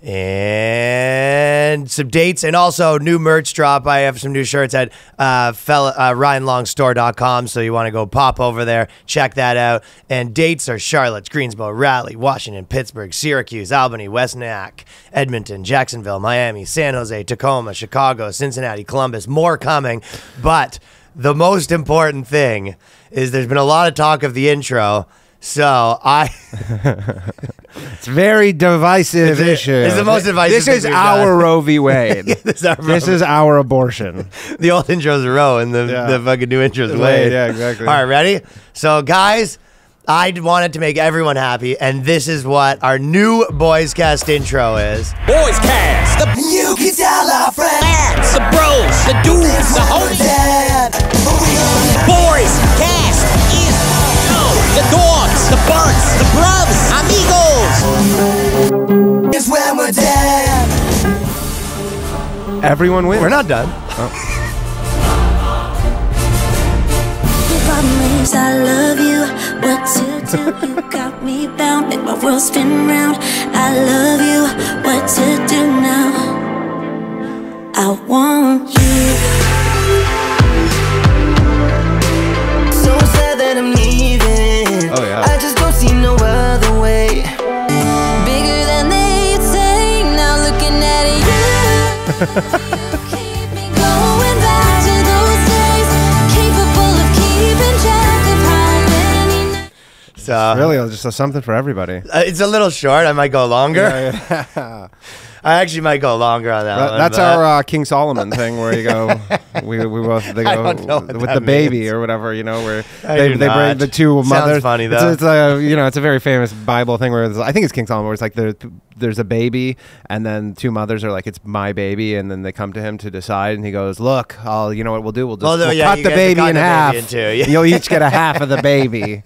And some dates and also new merch drop. I have some new shirts at RyanLongStore.com, so you want to go pop over there, check that out. And dates are Charlotte, Greensboro, Raleigh, Washington, Pittsburgh, Syracuse, Albany, West Nyack, Edmonton, Jacksonville, Miami, San Jose, Tacoma, Chicago, Cincinnati, Columbus. More coming. But the most important thing is there's been a lot of talk of the intro. So it's very divisive issue. It's the most divisive. This is our Roe v. Wade. This is our abortion. The old intro's Roe and the fucking new intro's Wade. Yeah, exactly. All right, ready? So, guys, I wanted to make everyone happy, and this is what our new Boys Cast intro is. Boys Cast. You can tell our friends. The bros, the dudes, the homies. Boys Cast is the dogs, the birds, the bruvs, amigos. It's when we're dead. Everyone wins. We're not done. You promise I love you. What to do? You got me bound. Make my world spin round. I love you. What to do now? I want you. So sad that I'm leaving. Oh, yeah. I just don't see no other way. Bigger than they say. Now looking at you. Keep me going back to those days. Capable of keeping track of how many nights. So Really, just something for everybody. it's a little short. I might go longer. Yeah. I actually might go longer on that one. That's but- our King Solomon thing, where you go, we both they I go don't know what with that the baby means. or whatever, you know, where I they do bring not. the two Sounds mothers. funny, though. It's a it's a very famous Bible thing where I think it's King Solomon, where it's like there's a baby, and then two mothers are like, it's my baby, and then they come to him to decide, and he goes, look, you know what we'll do? We'll just Well, yeah, cut you the get to baby cut in the baby half. in two, yeah. You'll each get a half of the baby.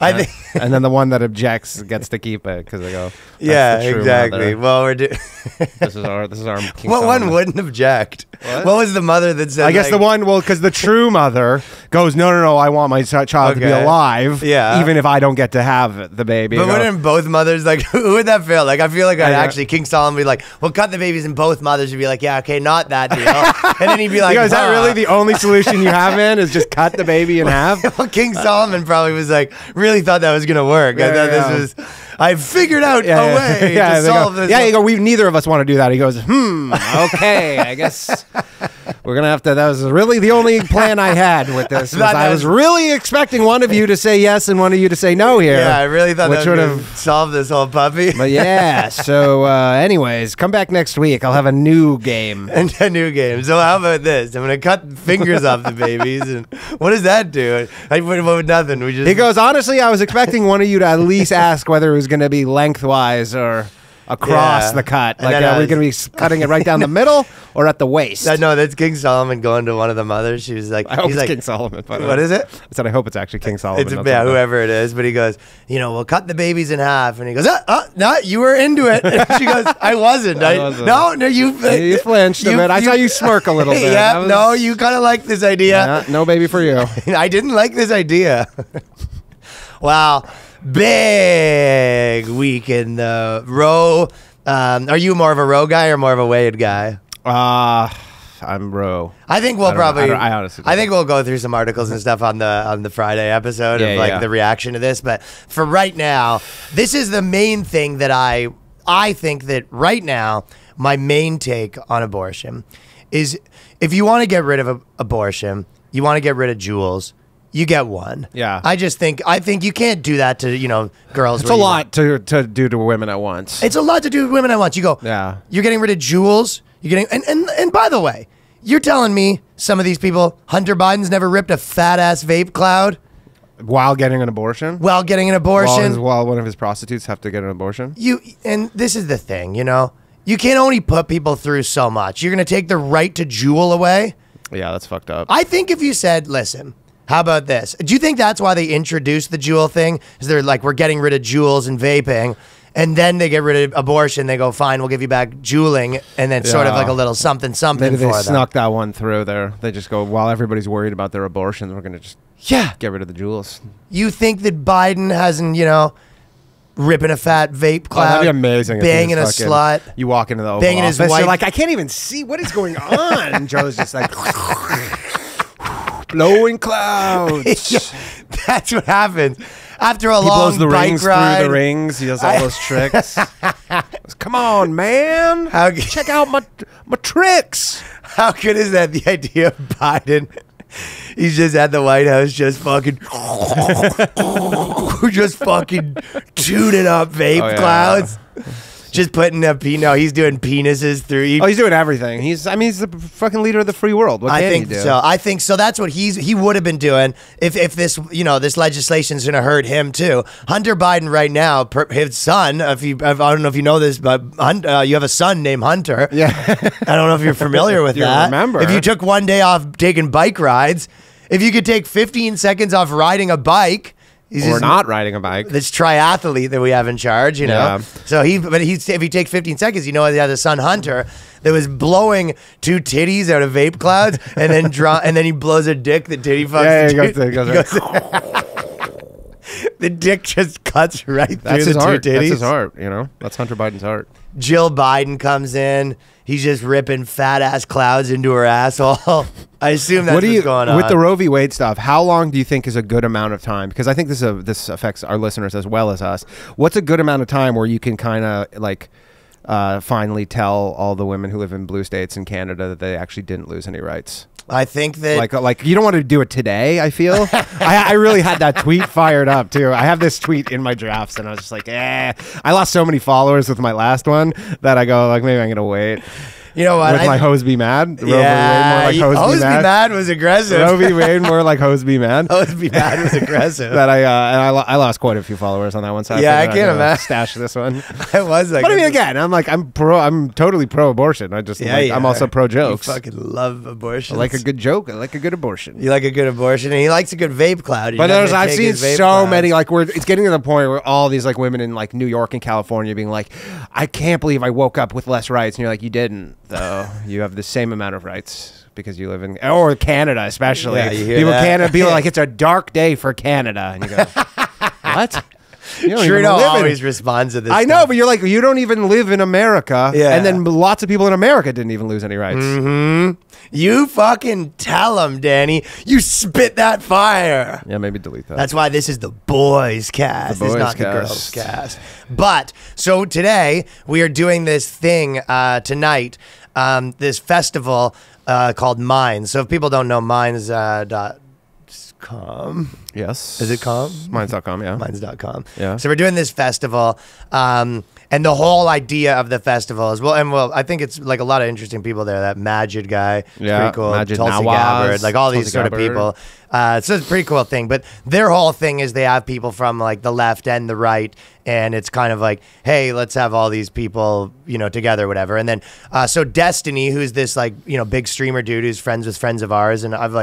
I think. And then the one that objects gets to keep it because they go, "That's Yeah, the true exactly. mother." Well, we're This is our King What one Solomon. wouldn't object? What? What was the mother that said? I guess like, the one, because the true mother goes, no, I want my child to be Okay. alive, Yeah. even if I don't get to have the baby. But You go, wouldn't both mothers, like, who would that feel? Like, I feel like I know. actually King Solomon would be like, well, cut the babies, and both mothers would be like, yeah, okay, not that deal. And then he'd be like, you go, is that "Huh." really the only solution you have, man, is just cut the baby in half? Well, King Solomon probably was like, really thought that was going to work. I Yeah, thought yeah. this was, I figured out a way they to solve go, this. Yeah, you go, neither of us want to do that. He goes, okay, I guess we're going to have to, that was really the only plan I had with this. Thought I that was was- really expecting one of you to say yes and one of you to say no here. Yeah, I really thought which that would would have have solved this whole puppy. But yeah, so anyways, come back next week. I'll have a new game. And a new game. So how about this? I'm gonna cut fingers off the babies, and what does that do? I would nothing. We just He goes, honestly, I was expecting one of you to at least ask whether it was going to be lengthwise or across Yeah. the cut. And Like, then are I we was- going to be cutting it right down the middle or at the waist? No, that's King Solomon going to one of the mothers. She was like, I hope he's it's like, King Solomon. But what is it? I said, I hope it's actually King Solomon. It's not yeah, something. whoever it is. But he goes, we'll cut the babies in half, and he goes, no, you were into it. And she goes, I wasn't. I wasn't. No, you flinched a bit. I saw you smirk a little bit. Yeah, That was- no, you kind of like this idea. Yeah, no baby for you. I didn't like this idea. Wow, big week in the Roe. Are you more of a Roe guy or more of a Wade guy? I'm Roe. I think we'll I don't know. probably. I honestly don't I think we'll go through some articles and stuff on the Friday episode Yeah, of like yeah. the reaction to this. But for right now, this is the main thing that I think that right now my main take on abortion is if you want to get rid of abortion, you want to get rid of Jules. You get one. Yeah. I think you can't do that to girls. It's where a you- lot to do to women at once. It's a lot to do with women at once. You go. Yeah. You're getting rid of Jules. You're getting and by the way, you're telling me some of these people, Hunter Biden's never ripped a fat ass vape cloud While getting an abortion? while getting an abortion. While one of his prostitutes have to get an abortion? And this is the thing, you can't only put people through so much. You're gonna take the right to Juul away. Yeah, that's fucked up. I think if you said, listen, how about this? Do you think that's why they introduced the Juul thing? Is they're like, we're getting rid of Juuls and vaping, and then they get rid of abortion. They go, fine, we'll give you back Juuling, and then sort of Yeah. like a little something Maybe they for them. snuck that one through there. They just go, while everybody's worried about their abortions, we're going to just Yeah. get rid of the jewels. You think that Biden hasn't, ripping a fat vape Oh, cloud. that'd be amazing. if he Banging a just fucking- slut. You walk into the Oval Banging his Office, wife. you're like, I can't even see what is going on. And Joe's just like, blowing clouds. Yeah, that's what happens after a He long blows the bike rings ride. through the rings. He does all those tricks. Come on, man. How- Check out my tricks. How good is that? The idea of Biden. He's just at the White House, just fucking, just fucking tuning up vape Oh, yeah. clouds. Just putting up, he's doing penises through. Oh, he's doing everything. He's the fucking leader of the free world. What I can think he do? so. I think so. That's what he would have been doing if this this legislation is going to hurt him too. Hunter Biden right now, his son. I don't know if you know this, but you have a son named Hunter. Yeah. I don't know if you're familiar with You that. remember. If you took one day off taking bike rides, if you could take 15 seconds off riding a bike. He's Or just not riding a bike. this triathlete that we have in charge, you know. Yeah. So if he takes 15 seconds, he has a son Hunter that was blowing two titties out of vape clouds, and then and then he blows a dick. The titty fucks. Yeah, the he dude. goes The dick just cuts right That's through his the heart. two titties. That's his heart. That's Hunter Biden's heart. Jill Biden comes in. He's just ripping fat ass clouds into her asshole. I assume that's what's going on. With the Roe v. Wade stuff, how long do you think is a good amount of time? Because I think this affects our listeners as well as us. What's a good amount of time where you can kind of finally tell all the women who live in blue states in Canada that they actually didn't lose any rights? I think that Like you don't want to do it today, I feel. I really had that tweet fired up too. I have this tweet in my drafts and I was just like, I lost so many followers with my last one that I go maybe I'm gonna wait. you know what? With my hose be mad. yeah, Roe v. Wade more like hose be mad. mad was aggressive. Roe v. Wade more like hose be mad. Hose be mad was aggressive. That I lost quite a few followers on that one. So Yeah, I figured can't I'd, imagine. stash this one. I was like, But I mean, again, I'm totally pro abortion. I just I'm also pro jokes. You fucking love abortion. I like a good joke. I like a good abortion. You like a good abortion, and he likes a good vape cloud. But You're not gonna I've take seen his vape so clouds. many where it's getting to the point where all these women in New York and California being like, I can't believe I woke up with less rights, and you're like, you didn't though. You have the same amount of rights because you live in Canada, especially. Yeah, you hear people that? Canada people are like, it's a dark day for Canada, and you go, what? You don't even Trudeau live in- always responds to this. I know, stuff. but you're like, you don't even live in America. Yeah. And then lots of people in America didn't even lose any rights. You fucking tell him, Danny. You spit that fire. Yeah, maybe delete that. That's why this is the boys cast. The It's boys not the cast. girls cast. But so today we are doing this thing tonight, this festival called Minds. So if people don't know Minds.com. Yes. Is it com? Minds.com, yeah. Minds.com. Yeah. So we're doing this festival. And the whole idea of the festival is I think it's like a lot of interesting people there. That Majid guy, it's Yeah, pretty cool. Majid Tulsi Nawaz, Gabbard, like all these Tulsi sort of Gabbard. people. So it's a pretty cool thing. But their whole thing is they have people from the left and the right, and it's kind of like, hey, let's have all these people, together, whatever. And then so Destiny, who's this big streamer dude who's friends with friends of ours, and I've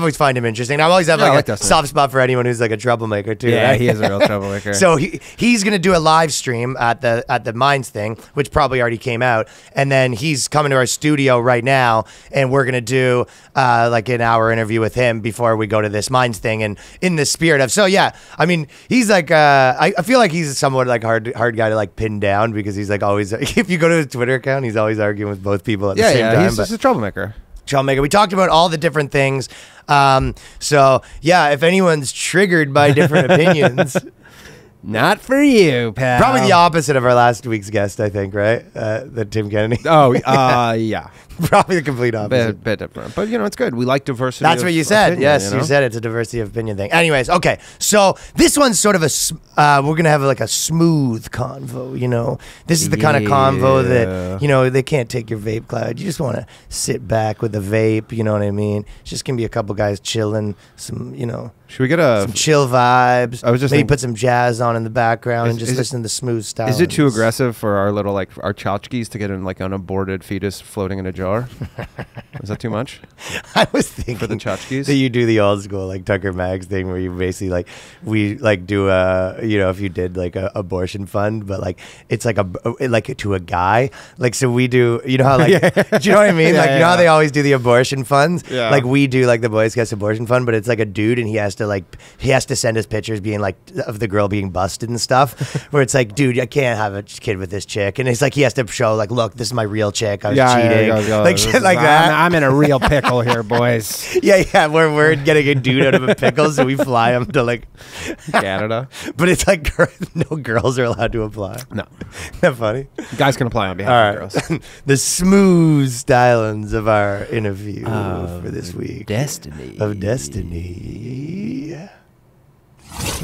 always find him interesting. I've always have I like a Destiny. soft spot for anyone who's a troublemaker too. Yeah, right? he is a real troublemaker. So he's gonna do a live stream at the Minds thing, which probably already came out, and then he's coming to our studio right now, and we're gonna do an hour interview with him before we go to this Minds thing, and in the spirit of he's I feel like he's somewhat hard guy to pin down because he's always if you go to his Twitter account, he's always arguing with both people at the same time. he's just a troublemaker. Troublemaker. We talked about all the different things. So yeah, if anyone's triggered by different opinions, Not for you, pal. probably the opposite of our last week's guest, I think, right? The Tim Kennedy. Oh, yeah. Probably the complete opposite. Bit different. But, it's good. We like diversity. That's what you said. opinion, Yes, you said it's a diversity of opinion thing. Anyways, okay. So this one's sort of we're going to have a smooth convo, This is the kind of convo that, they can't take your vape cloud. You just want to sit back with a vape, you know what I mean? It's just going to be a couple guys chilling, some, Should we get some chill vibes. I was just maybe thinking- put some jazz on in the background and Is just it- listen to smooth style. Is it too aggressive for our little our tchotchkes to get in an aborted fetus floating in a jar? Is that too much I was thinking for the tchotchkes? that you do the old school Tucker Mags thing where you basically we do if you did a abortion fund, but it's to a guy, so we do how do you know what I mean? Yeah, You know how they always do the abortion funds, Yeah. we do the Boy Scouts abortion fund, but it's a dude and he has to send us pictures being of the girl being busted and stuff. Where it's like, dude, I can't have a kid with this chick, and it's like he has to show like, look, this is my real chick. I was cheating, like shit like that. I'm in a real pickle here, boys. Yeah, we're getting a dude out of a pickle, so we fly him to like Canada. But it's like no girls are allowed to apply. No, Isn't that funny? guys can apply on behalf All of right, girls. the smooth stylings of our interview for this week. Destiny. Of Destiny.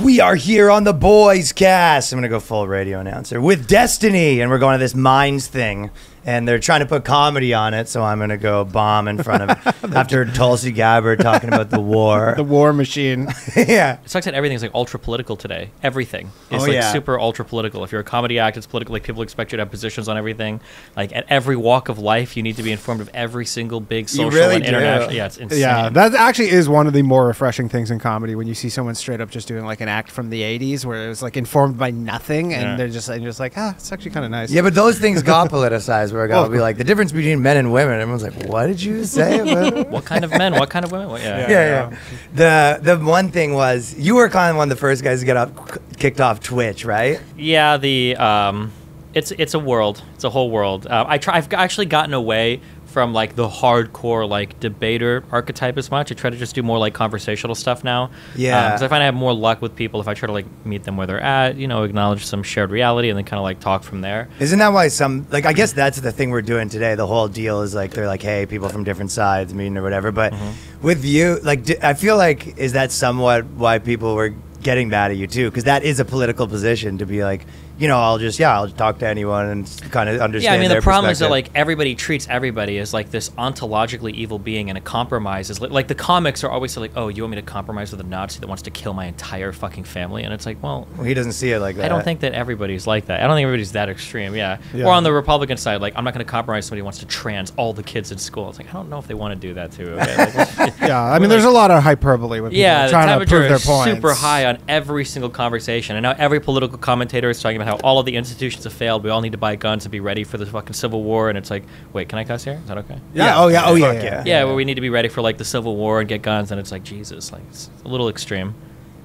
We are here on the Boys Cast. I'm going to go full radio announcer with Destiny, and we're going to this Minds thing, and they're trying to put comedy on it, so I'm going to go bomb in front of after Tulsi Gabbard talking about the war. The war machine. Yeah. It sucks that everything's like ultra political today. Everything is Oh, like yeah. super ultra political. If you're a comedy act, it's political. Like people expect you to have positions on everything. Like at every walk of life, you need to be informed of every single big social really and do. international. Yeah, it's insane. Yeah, that actually is one of the more refreshing things in comedy when you see someone straight up just doing like an act from the 80s where it was like informed by nothing and Yeah. they're just like, it's actually kind of nice. Yeah, but those things got politicized where it got to be like the difference between men and women. Everyone's like, what did you say about it? What kind of men? What kind of women? What, yeah. Yeah. The one thing was you were kind of one of the first guys to get kicked off Twitch, right? Yeah, it's a world. It's a whole world. I've actually gotten away from like the hardcore like debater archetype as much. I try to just do more like conversational stuff now. Yeah. Because I find I have more luck with people if I try to like meet them where they're at, acknowledge some shared reality and then kind of like talk from there. Isn't that why I guess that's the thing we're doing today. The whole deal is like, they're like, hey, people from different sides meeting or whatever. But with you, like, I feel like, is that somewhat why people were getting mad at you too? Because that is a political position to be like, I'll talk to anyone and kind of understand. Yeah, I mean, the their problem is that perspective. like everybody treats everybody as like this ontologically evil being, and a compromise is like the comics are always like, oh, you want me to compromise with a Nazi that wants to kill my entire fucking family? And it's like, well, he doesn't see it like that. I don't think that everybody's like that. I don't think everybody's that extreme. Yeah. Yeah. Or on the Republican side, like I'm not going to compromise somebody who wants to trans all the kids in school. It's like I don't know if they want to do that too. Okay? Like, Yeah, I mean, there's a lot of hyperbole when people yeah, are the trying to temperature prove their is points. super high on every single conversation, and now every political commentator is talking about how all of the institutions have failed. We all need to buy guns and be ready for the fucking Civil War. And it's like, wait, can I cuss here? Is that okay? Yeah. Oh yeah. Oh yeah. Fuck yeah. Yeah, where we need to be ready for like the Civil War and get guns, and it's like Jesus, like it's a little extreme.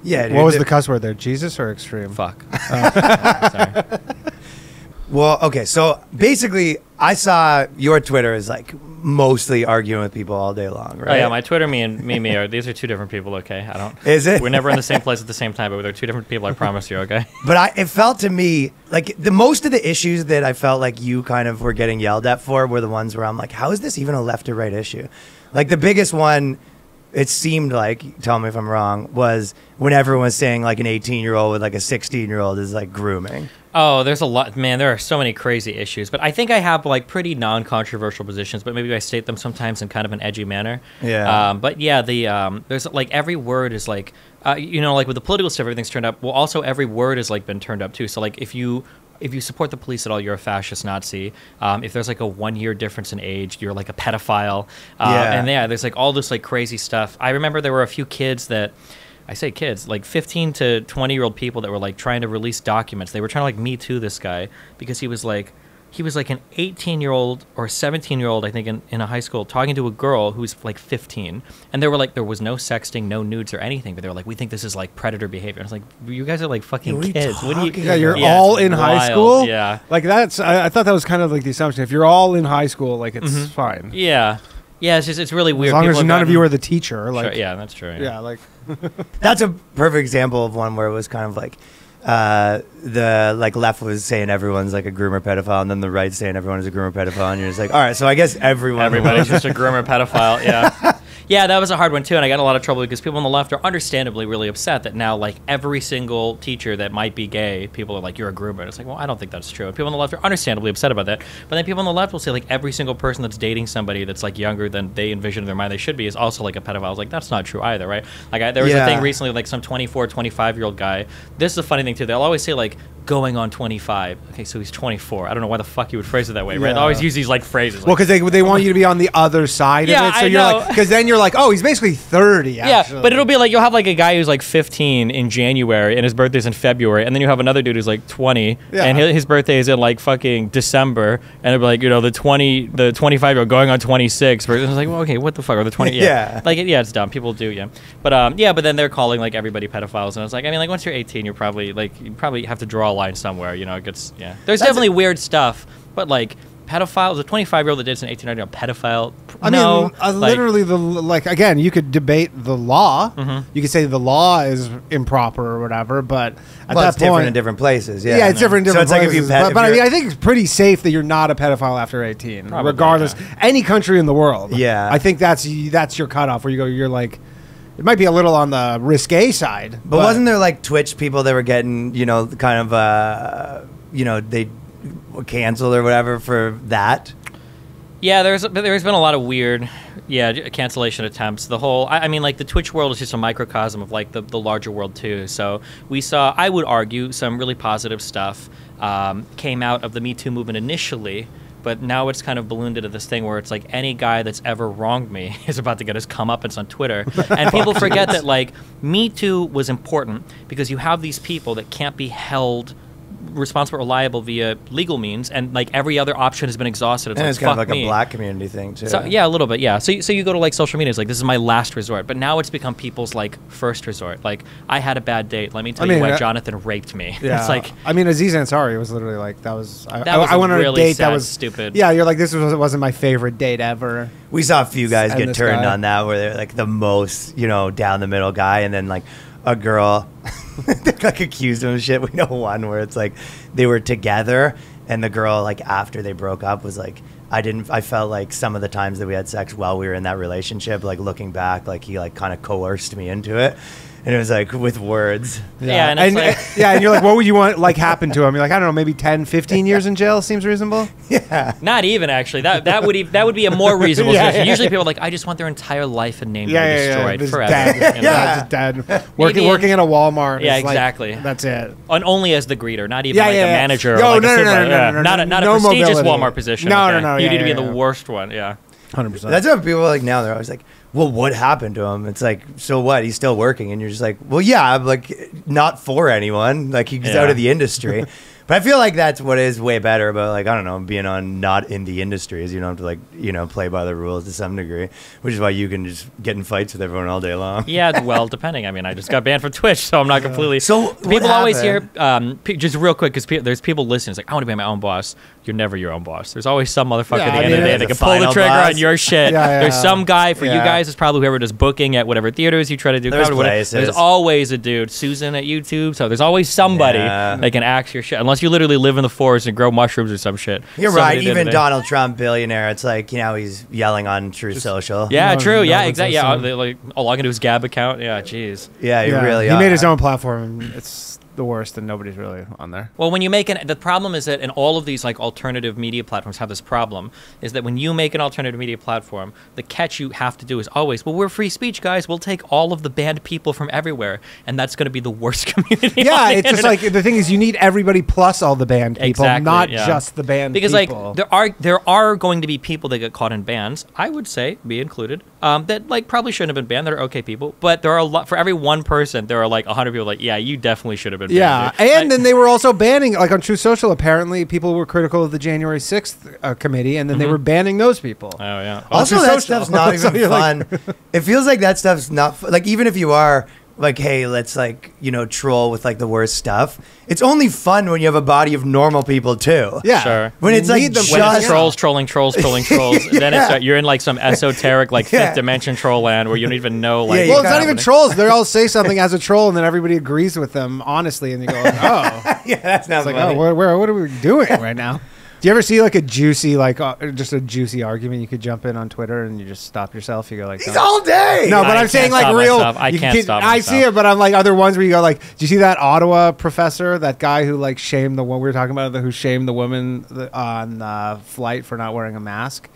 Yeah. Dude, What was the cuss word there? Jesus or extreme? Fuck. Sorry. Well, okay, so basically, I saw your Twitter is like mostly arguing with people all day long, right? Oh yeah, my Twitter, me and Mimi are these are two different people. Okay, I don't. Is it? We're never in the same place at the same time, but they're two different people. I promise you. Okay. But it felt to me like the most of the issues that I felt like you kind of were getting yelled at for were the ones where I'm like, how is this even a left or right issue? Like the biggest one, it seemed like, tell me if I'm wrong, was when everyone was saying like an 18-year-old with like a 16-year-old is like grooming. Oh, there's a lot, man. There are so many crazy issues, but I think I have like pretty non-controversial positions, but maybe I state them sometimes in kind of an edgy manner. Yeah. But yeah, there's like every word is like, like with the political stuff, everything's turned up. Well, also every word has like been turned up too. So like if you support the police at all, you're a fascist Nazi. If there's like a 1 year difference in age, you're like a pedophile. Yeah. And yeah, there's like all this like crazy stuff. I remember there were a few kids that. I say kids, like 15 to 20-year-old people that were like trying to release documents. They were trying to like Me Too this guy because he was like an 18-year-old or 17-year-old, I think, in a high school talking to a girl who's like 15. And they were like, there was no sexting, no nudes or anything. But they were like, we think this is like predator behavior. I was like, you guys are like fucking What are you kids. What do you? talking Yeah, you're Yeah, all it's in high wild. school. Yeah. Like that's. I thought that was kind of like the assumption. If you're all in high school, like it's fine. Yeah. Yeah, it's really weird. As long People as have none of gotten- you are the teacher. Like Sure, yeah, that's true. yeah, like That's a perfect example of one where it was kind of like the like left was saying everyone's like a groomer pedophile, and then the right saying everyone is a groomer pedophile, and you're just like, all right, so I guess Everybody's just a groomer pedophile. Yeah. Yeah, that was a hard one too, and I got in a lot of trouble because people on the left are understandably really upset that now, like, every single teacher that might be gay, people are like, "You're a groomer." And it's like, well, I don't think that's true. And people on the left are understandably upset about that. But then people on the left will say, like, every single person that's dating somebody that's like younger than they envision in their mind they should be is also like a pedophile. I was like, that's not true either, right? Like, there was a Yeah. thing recently, like some 24, 25-year-old guy. This is a funny thing too. They'll always say like, going on 25. Okay, so he's 24. I don't know why the fuck you would phrase it that way, right? Yeah. They always use these like phrases. Well, Like, because they want you to be on the other side Yeah, of it. So I you're know. like, because then you're like, oh, he's basically 30. yeah, Actually. but it'll be like you'll have like a guy who's like 15 in January and his birthday's in February, and then you have another dude who's like 20 Yeah. and his birthday is in like fucking December, and it'll be like, you know, the 25-year-old going on 26. It's like, well, okay, what the fuck? Or the 20? Yeah. Like, yeah, it's dumb. People do, yeah. But but then they're calling like everybody pedophiles, and it's like, I mean, like once you're 18, you're probably like you probably have to draw a line somewhere. You know, it gets There's definitely weird stuff, but like pedophiles, a 25-year-old that dates an 18-year-old pedophile. I no, mean, like, literally, again, you could debate the law. You could say the law is improper or whatever, but at Well, that it's different point, in different places. Yeah, yeah, it's different in So different it's like if places. you but I mean, you're- I think it's pretty safe that you're not a pedophile after 18, Probably, regardless. yeah. Any country in the world. Yeah. I think that's your cutoff where you're like, it might be a little on the risque side. But wasn't there like Twitch people that were getting, you know, kind of, you know, they were canceled or whatever for that? Yeah, there's been a lot of weird, cancellation attempts. The whole, I mean, like the Twitch world is just a microcosm of like the larger world too. So we saw, I would argue, some really positive stuff came out of the Me Too movement initially, but now it's kind of ballooned into this thing where it's like any guy that's ever wronged me is about to get his comeuppance on Twitter. And people forget that like Me Too was important because you have these people that can't be held responsible or liable via legal means, and like every other option has been exhausted. It's And like, it's kind of fuck like me. a black community thing too. So, yeah, a little bit, yeah. So you go to like social media, it's like, this is my last resort. But now it's become people's like first resort. Like, I had a bad date. Let me tell you why Jonathan raped me. Yeah. It's like, I mean, Aziz Ansari was literally like, I was went on a really date that sad, was stupid. Yeah, you're like, wasn't my favorite date ever. We saw a few guys And get this turned guy. on that where they're like the most, you know, down the middle guy, and then like a girl like accused him of shit. We know one where it's like they were together and the girl like after they broke up was like, I felt like some of the times that we had sex while we were in that relationship, like looking back, like he like kind of coerced me into it. And it was like with words. Yeah, and it's like- and you're like, what would you want like happen to him? You're like, I don't know, maybe 10, 15 years in jail seems reasonable. not even actually. That would be a more reasonable Yeah, solution. yeah. Usually people are like, I just want their entire life and name to be Yeah, destroyed just forever. dead. you know? Just dead. Working Maybe- at a Walmart. Yeah, is like, exactly. that's it. And only as the greeter, not even Yeah, like yeah, a yeah. manager or No, like no, a no, supervisor. no, Yeah. no, Not a no prestigious mobility. Walmart position. No, okay? no, You yeah, need to be yeah, in yeah. the worst one. Yeah. 100%. That's what people are like now. They're always like, well, what happened to him? It's like, so what? He's still working. And you're just like, well, yeah, like not for anyone. Like he's Yeah. out of the industry. But I feel like that's what is way better about, like, I don't know, being on not in the industry is you don't have to, like, you know, play by the rules to some degree, which is why you can just get in fights with everyone all day long. Yeah, well, depending. I mean, I just got banned from Twitch, so I'm not completely. So what people always hear, happened? just real quick, because there's people listening. It's like, I want to be my own boss. You're never your own boss. There's always some motherfucker Yeah, at the I end of mean, the day the that can pull the final trigger boss. on your shit. Yeah, There's yeah. some guy for you Yeah. guys. It's probably whoever does booking at whatever theaters you try to do. There's comedy, whatever. places. There's always a dude. Susan at YouTube. So there's always somebody Yeah. that can axe your shit. Unless you literally live in the forest and grow mushrooms or some shit. You're Somebody right. did Even it. Donald Trump, billionaire, it's like, you know, he's yelling on Truth Social. Yeah, No, true. no Yeah, one's exactly. Yeah, listening. like all I can do is Gab account. Yeah, jeez. Yeah, you Yeah, really he are. made his own platform. And it's the worst, and nobody's really on there. Well, when you make the problem is that in all of these like alternative media platforms have this problem is that when you make an alternative media platform, the catch you have to do is always, well, we're free speech, guys. We'll take all of the banned people from everywhere, and that's going to be the worst community. Yeah, on the it's just internet. like the thing is, you need everybody plus all the banned people, Exactly, not yeah. just the banned because people. like there are going to be people that get caught in bans. I would say, me included, that like probably shouldn't have been banned. That are okay people, but there are a lot for every one person. There are like 100 people like, yeah, you definitely should have been. Yeah, banned, dude. and then they were also banning, like on Truth Social, apparently people were critical of the January 6th committee, and then they were banning those people. Oh yeah. Also, Truth that Social. stuff's not So even you're like- fun. It feels like that stuff's not like, even if you are like, hey, let's like, you know, troll with like the worst stuff. It's only fun when you have a body of normal people too. Yeah. Sure. When it's You like need them When just it's trolls trolling trolls, then it's you're in like some esoteric like Yeah. fifth dimension troll land where you don't even know like. Yeah, you Well, it's not kinda even wanna- trolls. They all say something as a troll, and then everybody agrees with them honestly, and you go, "Oh, yeah, that's not it's like, funny. oh, what are we doing right now?" Do you ever see like a juicy, like just a juicy argument? You could jump in on Twitter and you just stop yourself. You go like, He's "Don't." all day. No, but I I'm saying can't like stop real. myself. I you can't can- stop I see myself. it, but I'm like other ones where you go like, "Do you see that Ottawa professor? That guy who like shamed the one we were talking about, who shamed the woman on flight for not wearing a mask?"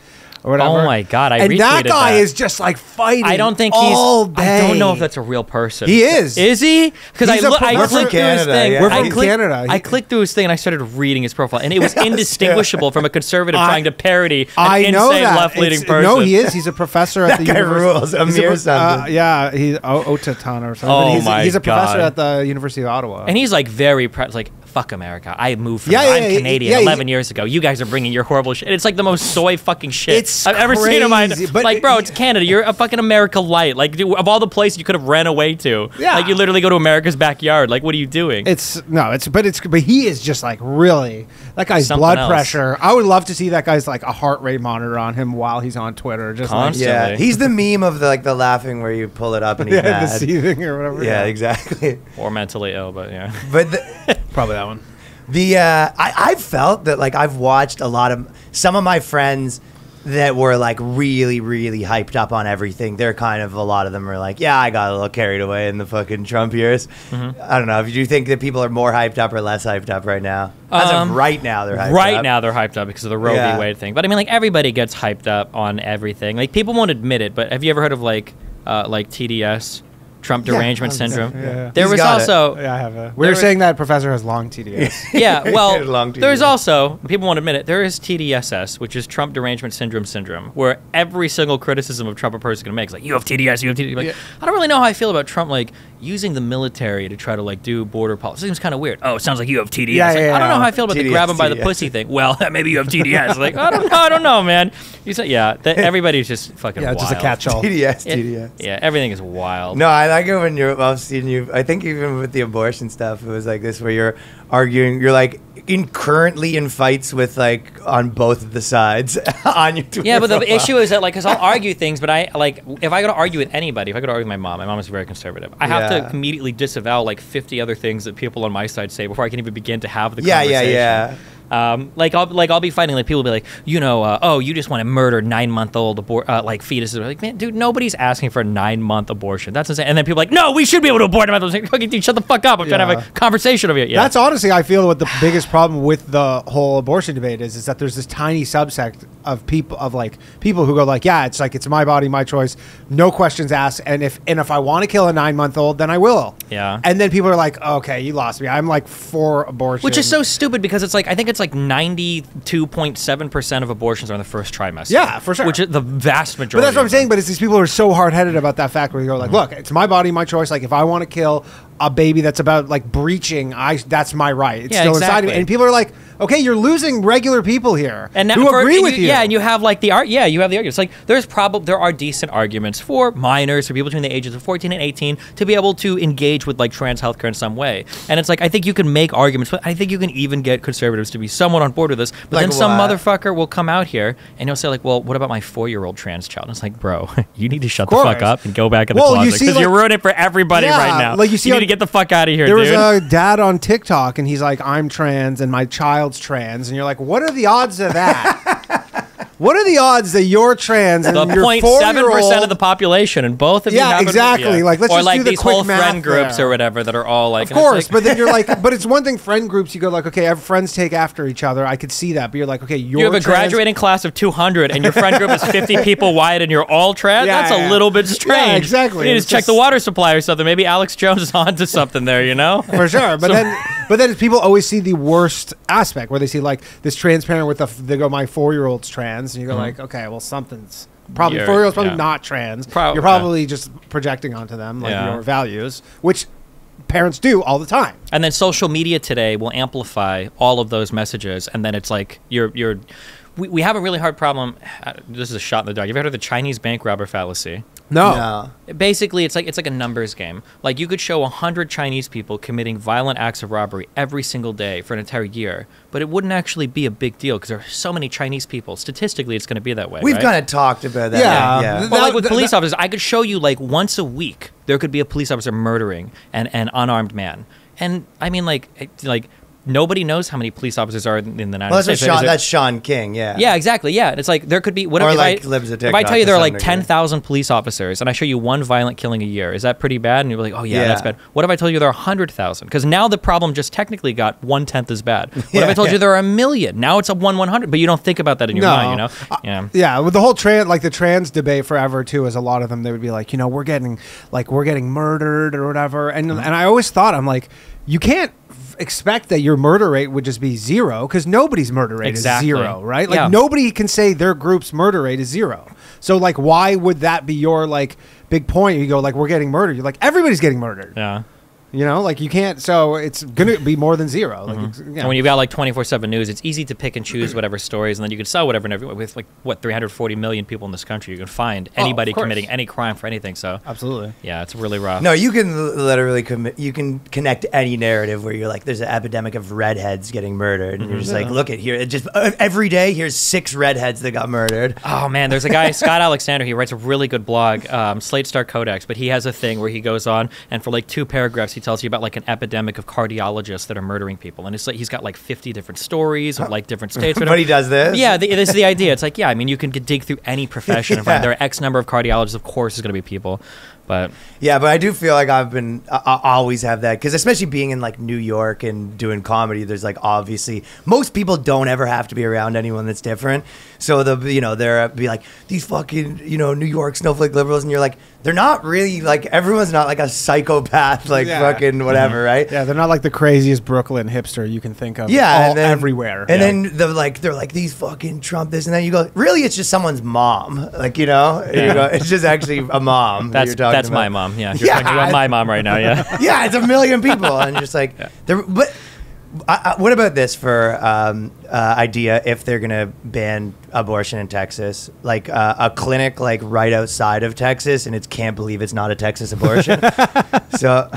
or whatever. Oh my God, I and that retweeted guy that. is just like fighting. I don't think all he's. day. I don't know if that's a real person. He is. Is he? Because He's I we're clicked from through his Canada, thing. yeah. We're I from clicked- Canada. I clicked through his thing and I started reading his profile, and it was indistinguishable from a conservative trying to parody I an know insane that. left-leaning It's- person. No, he is. He's a professor at the guy university. rules. He's Amir a something. yeah, he's Otatan or something. Oh he's, my he's a professor God. at the University of Ottawa. And he's like very like, fuck America. I moved from Yeah, I'm yeah, Canadian yeah, 11 years ago. You guys are bringing your horrible shit. It's like the most soy fucking shit It's I've ever seen in my crazy, but like, bro, it's Canada. You're a fucking America light. Like, dude, of all the places you could have ran away to, Yeah. like you literally go to America's backyard. Like, what are you doing? but he is just like really that guy's Something blood else. pressure. I would love to see that guy's like a heart rate monitor on him while he's on Twitter. Just like, Constantly. Yeah, he's the meme of the laughing where you pull it up and he's yeah, the mad. seething or whatever. Yeah, exactly. Or mentally ill, but yeah. But the, probably that one. I felt that like I've watched a lot of some of my friends that were like really, really hyped up on everything. They're kind of, a lot of them are like, yeah, I got a little carried away in the fucking Trump years. I don't know. Do you think that people are more hyped up or less hyped up right now? As of right now, they're hyped up. Right now, they're hyped up because of the Roe Yeah. v. Wade thing. But I mean, like, everybody gets hyped up on everything. Like, people won't admit it, but have you ever heard of like TDS, Trump derangement syndrome? yeah. There He's was got it. also Yeah, I have a. There We were was- saying that professor has long TDS. yeah, well, Long there's TDS. also, people won't admit it, there is TDSS, which is Trump derangement syndrome, where every single criticism of Trump a person can make is like, you have TDS, you have TDS. Like, Yeah. I don't really know how I feel about Trump, like, using the military to try to, like, do border policy. It seems kind of weird. Oh, it sounds like you have TDS. Yeah, Like, yeah, I don't know yeah. how I feel about the TDS, grab him by the TDS. pussy thing. Well, maybe you have TDS. Like, I don't know, man. You said, yeah, everybody's just fucking Yeah, wild. it's just a catch-all. TDS, It- TDS. Yeah, everything is wild. No, I like it when I've seen you. I think even with the abortion stuff, it was like this where you're arguing. You're like currently in fights with like on both of the sides on your Twitter Yeah, but the profile. issue is that, like, because I'll argue things, but I, like, if I go to argue with anybody, if I go to argue with my mom is very conservative. I have Yeah. to immediately disavow, like, 50 other things that people on my side say before I can even begin to have the Yeah, conversation. yeah. I'll be fighting, like, people will be like, oh, you just want to murder 9-month-old like fetuses. Like, man, dude, nobody's asking for a 9-month abortion. That's insane. And then people are like, no, we should be able to abort them. I'm like, okay, dude, shut the fuck up. I'm trying to have Yeah. a conversation over here. Yeah. That's honestly, I feel, what the biggest problem with the whole abortion debate is that there's this tiny subsect of people who go like, yeah, it's my body, my choice, no questions asked, and if I want to kill a 9-month-old, then I will. Yeah. And then people are like, okay, you lost me. I'm like for abortion, Which is so stupid because it's like, I think it's like 92.7% of abortions are in the first trimester. Yeah, for sure. Which is the vast But majority. that's what I'm of saying. them. But it's these people who are so hard headed about that fact where you go like, look, it's my body, my choice. Like if I want to kill a baby that's about like breaching, that's my right. It's Yeah, still inside of exactly. me. And people are like, okay, you're losing regular people here And now who agree with you. Yeah, and you have like you have the arguments. Like there are decent arguments for minors, for people between the ages of 14 and 18 to be able to engage with like trans healthcare in some way. And it's like, I think you can make arguments, but I think you can even get conservatives to be somewhat on board with this. But Like then some what? motherfucker will come out here and he'll say like, well, what about my 4-year-old trans child? And it's like, bro, you need to shut the fuck course. up and go back in the Well, you closet see, because like- you're ruining it for everybody Yeah, right now. like you see need on- to get the fuck out of here, There was dude. a dad on TikTok, and he's like, "I'm trans, and my child's trans," and you're like, "What are the odds of that? What are the odds that you're trans and The your 0.7% of the population, and both of you Yeah, have exactly. Like, let's or just like do the these quick whole math friend groups there. or whatever that are all like. Of course, but then you're like, but it's one thing. Friend groups, you go like, okay, friends take after each other. I could see that, but you're like, okay, you have a trans. graduating class of 200, and your friend group is 50 people wide, and you're all trans. Yeah, That's yeah. a little bit strange. Yeah, exactly. You need It's to check just- the water supply or something. Maybe Alex Jones is onto something there. You know. for sure. But then people always see the worst aspect where they see like this trans parent with they go, my 4-year-old's trans, and you go like, okay, well something's probably You're- 4-year-old's probably yeah. not trans. Prob- You're probably just projecting onto them like Yeah. your values, which parents do all the time. And then social media today will amplify all of those messages, and then it's like we have a really hard problem. This is a shot in the dark. You've ever heard of the Chinese bank robber fallacy? No. Basically, it's like a numbers game. Like you could show 100 Chinese people committing violent acts of robbery every single day for an entire year, but it wouldn't actually be a big deal because there are so many Chinese people. Statistically, it's going to be that way. We've right? kind of talked about that. Yeah. Yeah. Well, like with That- police officers, I could show you like once a week there could be a police officer murdering an unarmed man, and I mean like nobody knows how many police officers are in the United Well, that's, what States. Is there- that's Sean King, yeah. Yeah, exactly. Yeah, it's like there could be. What Or if, like if Libs of I TikTok tell you to there are some like degree. 10,000 police officers, and I show you one violent killing a year, is that pretty bad? And you're like, oh yeah, Yeah. that's bad. What if I told you there are 100,000? Because now the problem just technically got 1/10 as bad. What Yeah, if I told yeah. you there are a million? Now it's a 1/100, but you don't think about that in your No. mind, you know? Yeah. Yeah, with the whole the trans debate forever too, is a lot of them. They would be like, we're getting murdered or whatever, and I always thought, I'm like, you can't expect that your murder rate would just be zero, because nobody's murder rate Exactly. is zero, right? Like Yeah. nobody can say their group's murder rate is zero. So like, why would that be your like big point? You go like, we're getting murdered. You're like, everybody's getting murdered. Yeah. Like you can't. So it's gonna be more than zero. Like, And when you've got like 24/7 news, it's easy to pick and choose whatever stories, and then you can sell whatever. And everyone with like 340 million people in this country, you can find anybody course. committing any crime for anything. So absolutely. yeah, it's really rough. No, you can literally you can connect any narrative where you're like, there's an epidemic of redheads getting murdered, and you're just like, look at here, it just every day here's 6 redheads that got murdered. Oh man, there's a guy Scott Alexander. He writes a really good blog, Slate Star Codex. But he has a thing where he goes on and for like 2 paragraphs he tells you about like an epidemic of cardiologists that are murdering people, and it's like he's got like 50 different stories of like different states. But he does this. Yeah, this is the idea. It's like, yeah, I mean, you can dig through any profession and Yeah. find there are X number of cardiologists. Of course, there's going to be people, but Yeah, but I do feel like I always have that, because especially being in like New York and doing comedy, there's like obviously most people don't ever have to be around anyone that's different. So they'll be like, these fucking New York snowflake liberals, and you're like, they're not really like, everyone's not like a psychopath like Yeah. fucking whatever, right? Yeah, they're not like the craziest Brooklyn hipster you can think of. Yeah, all and then, everywhere. And then they're like these fucking Trump this, and then you go, really, it's just someone's mom, like you go, it's just actually a mom. that you're talking that's my about. mom. Yeah, you're Yeah, talking about my mom right now. Yeah. Yeah, it's a million people, and you're just like, but. What about this for idea if they're gonna ban abortion in Texas, like a clinic like right outside of Texas, and it's can't believe it's not a Texas abortion. So,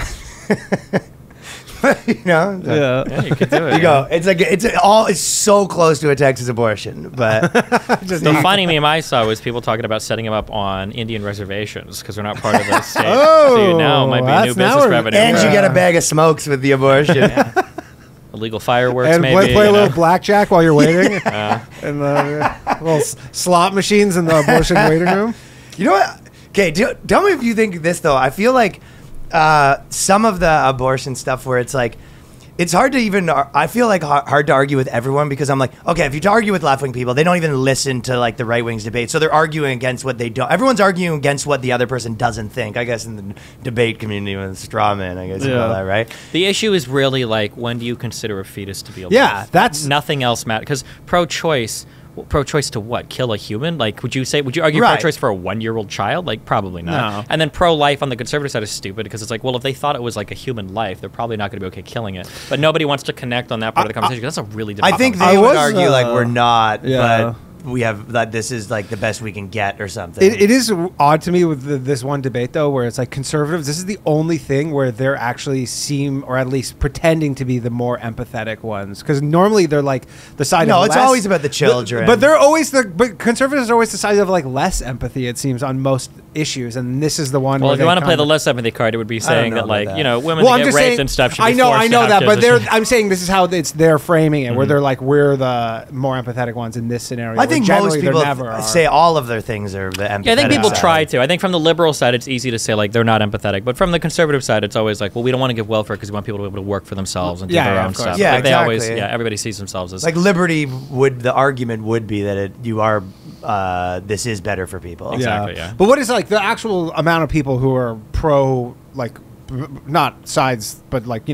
yeah. Yeah, you could do it. you go. It's like it's so close to a Texas abortion, but The funny meme I saw was people talking about setting them up on Indian reservations because they're not part of the state. Oh, so you know, it might be that's new now business we're- revenue. and you get a bag of smokes with the abortion. Illegal fireworks, And maybe. play a you little know. blackjack while you're waiting. And the little slot machines in the abortion waiting room. You know what? Okay, tell me if you think this though. I feel like some of the abortion stuff where it's like, it's hard to even. I feel like hard to argue with everyone, because I'm like, okay, if you argue with left wing people, they don't even listen to like the right wing's debate, so they're arguing against what they don't. Everyone's arguing against what the other person doesn't think. I guess in the debate community with straw man, I guess you know that, right? The issue is really like, when do you consider a fetus to be alive? Yeah, that's- nothing else matters. Because pro-choice to what? Kill a human? Like, would you argue Right. pro-choice for a 1-year-old child? Like, probably not. No. And then pro-life on the conservative side is stupid, because it's like, well, if they thought it was like a human life, they're probably not going to be okay killing it. But nobody wants to connect on that part of the conversation, because that's a really difficult I think conversation. they I would was, argue like we're not, yeah. but we have that. This is like the best we can get, or something. It is odd to me with this one debate, though, where it's like conservatives, this is the only thing where they're actually seem, or at least pretending to be, the more empathetic ones. Because normally they're like the side No, of it's less- always about the children. But they're always but conservatives are always the side of like less empathy, it seems, on most issues. And this is the one Well, where if you they want to play kinda- the less sympathy card, it would be saying know that, about like, that. you know, women Well, that I'm get just raped saying, and stuff should be I know forced to that, have but kids. I'm saying this is how they're framing it, where they're like, we're the more empathetic ones in this scenario. I think where most generally they're people never are. say all of their things are the empathetic Yeah, I think people side. try to. I think from the liberal side, it's easy to say like they're not empathetic, but from the conservative side, it's always like, well, we don't want to give welfare because we want people to be able to work for themselves and do Yeah, their yeah, own of course. stuff. Yeah, Like, they always, exactly. everybody sees themselves as Like liberty the argument would be that you are this is better for people. Exactly. yeah. But what is like the actual amount of people who are pro, like, not sides, but like,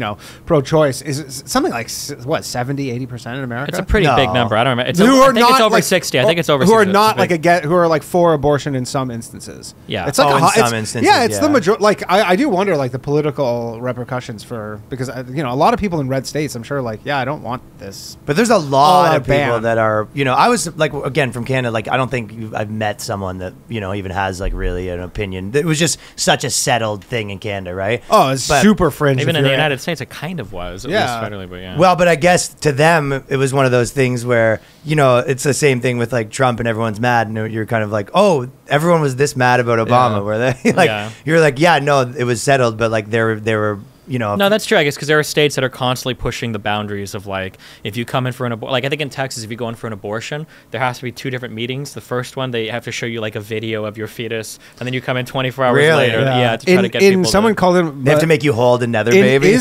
pro-choice is something like what, 70-80% in America? It's a pretty No. big number. I don't remember. It's who I are think not it's over like, 60. I think it's over who 60. are not It's big. who are like for abortion in some instances. Yeah. it's like Oh, in it's- some instances, Yeah, it's the yeah. majority. Like I do wonder like the political repercussions because a lot of people in red states, I'm sure, like, yeah, I don't want this. But there's a lot All-out of people ban. that are, I was like, again, from Canada, like, I don't think I've met someone that, even has like really an opinion. It was just such a settled thing in Canada, right? Oh, it's But- super fringe. Even if in the you're- United States, it kind of was. At Yeah. least federally, but yeah. Well, but I guess to them, it was one of those things where, it's the same thing with like Trump and everyone's mad. And you're kind of like, oh, everyone was this mad about Obama. Yeah. Where they like, Yeah. you're like, yeah, no, it was settled. But like they were you know. No, that's true, I guess, because there are states that are constantly pushing the boundaries of, like, if you come in for an abortion, like, I think in Texas, if you go in for an abortion, there has to be 2 different meetings. The first one, they have to show you, like, a video of your fetus, and then you come in 24 hours Really? later. Yeah, to try to get people someone to, called him. They have to make you hold another baby.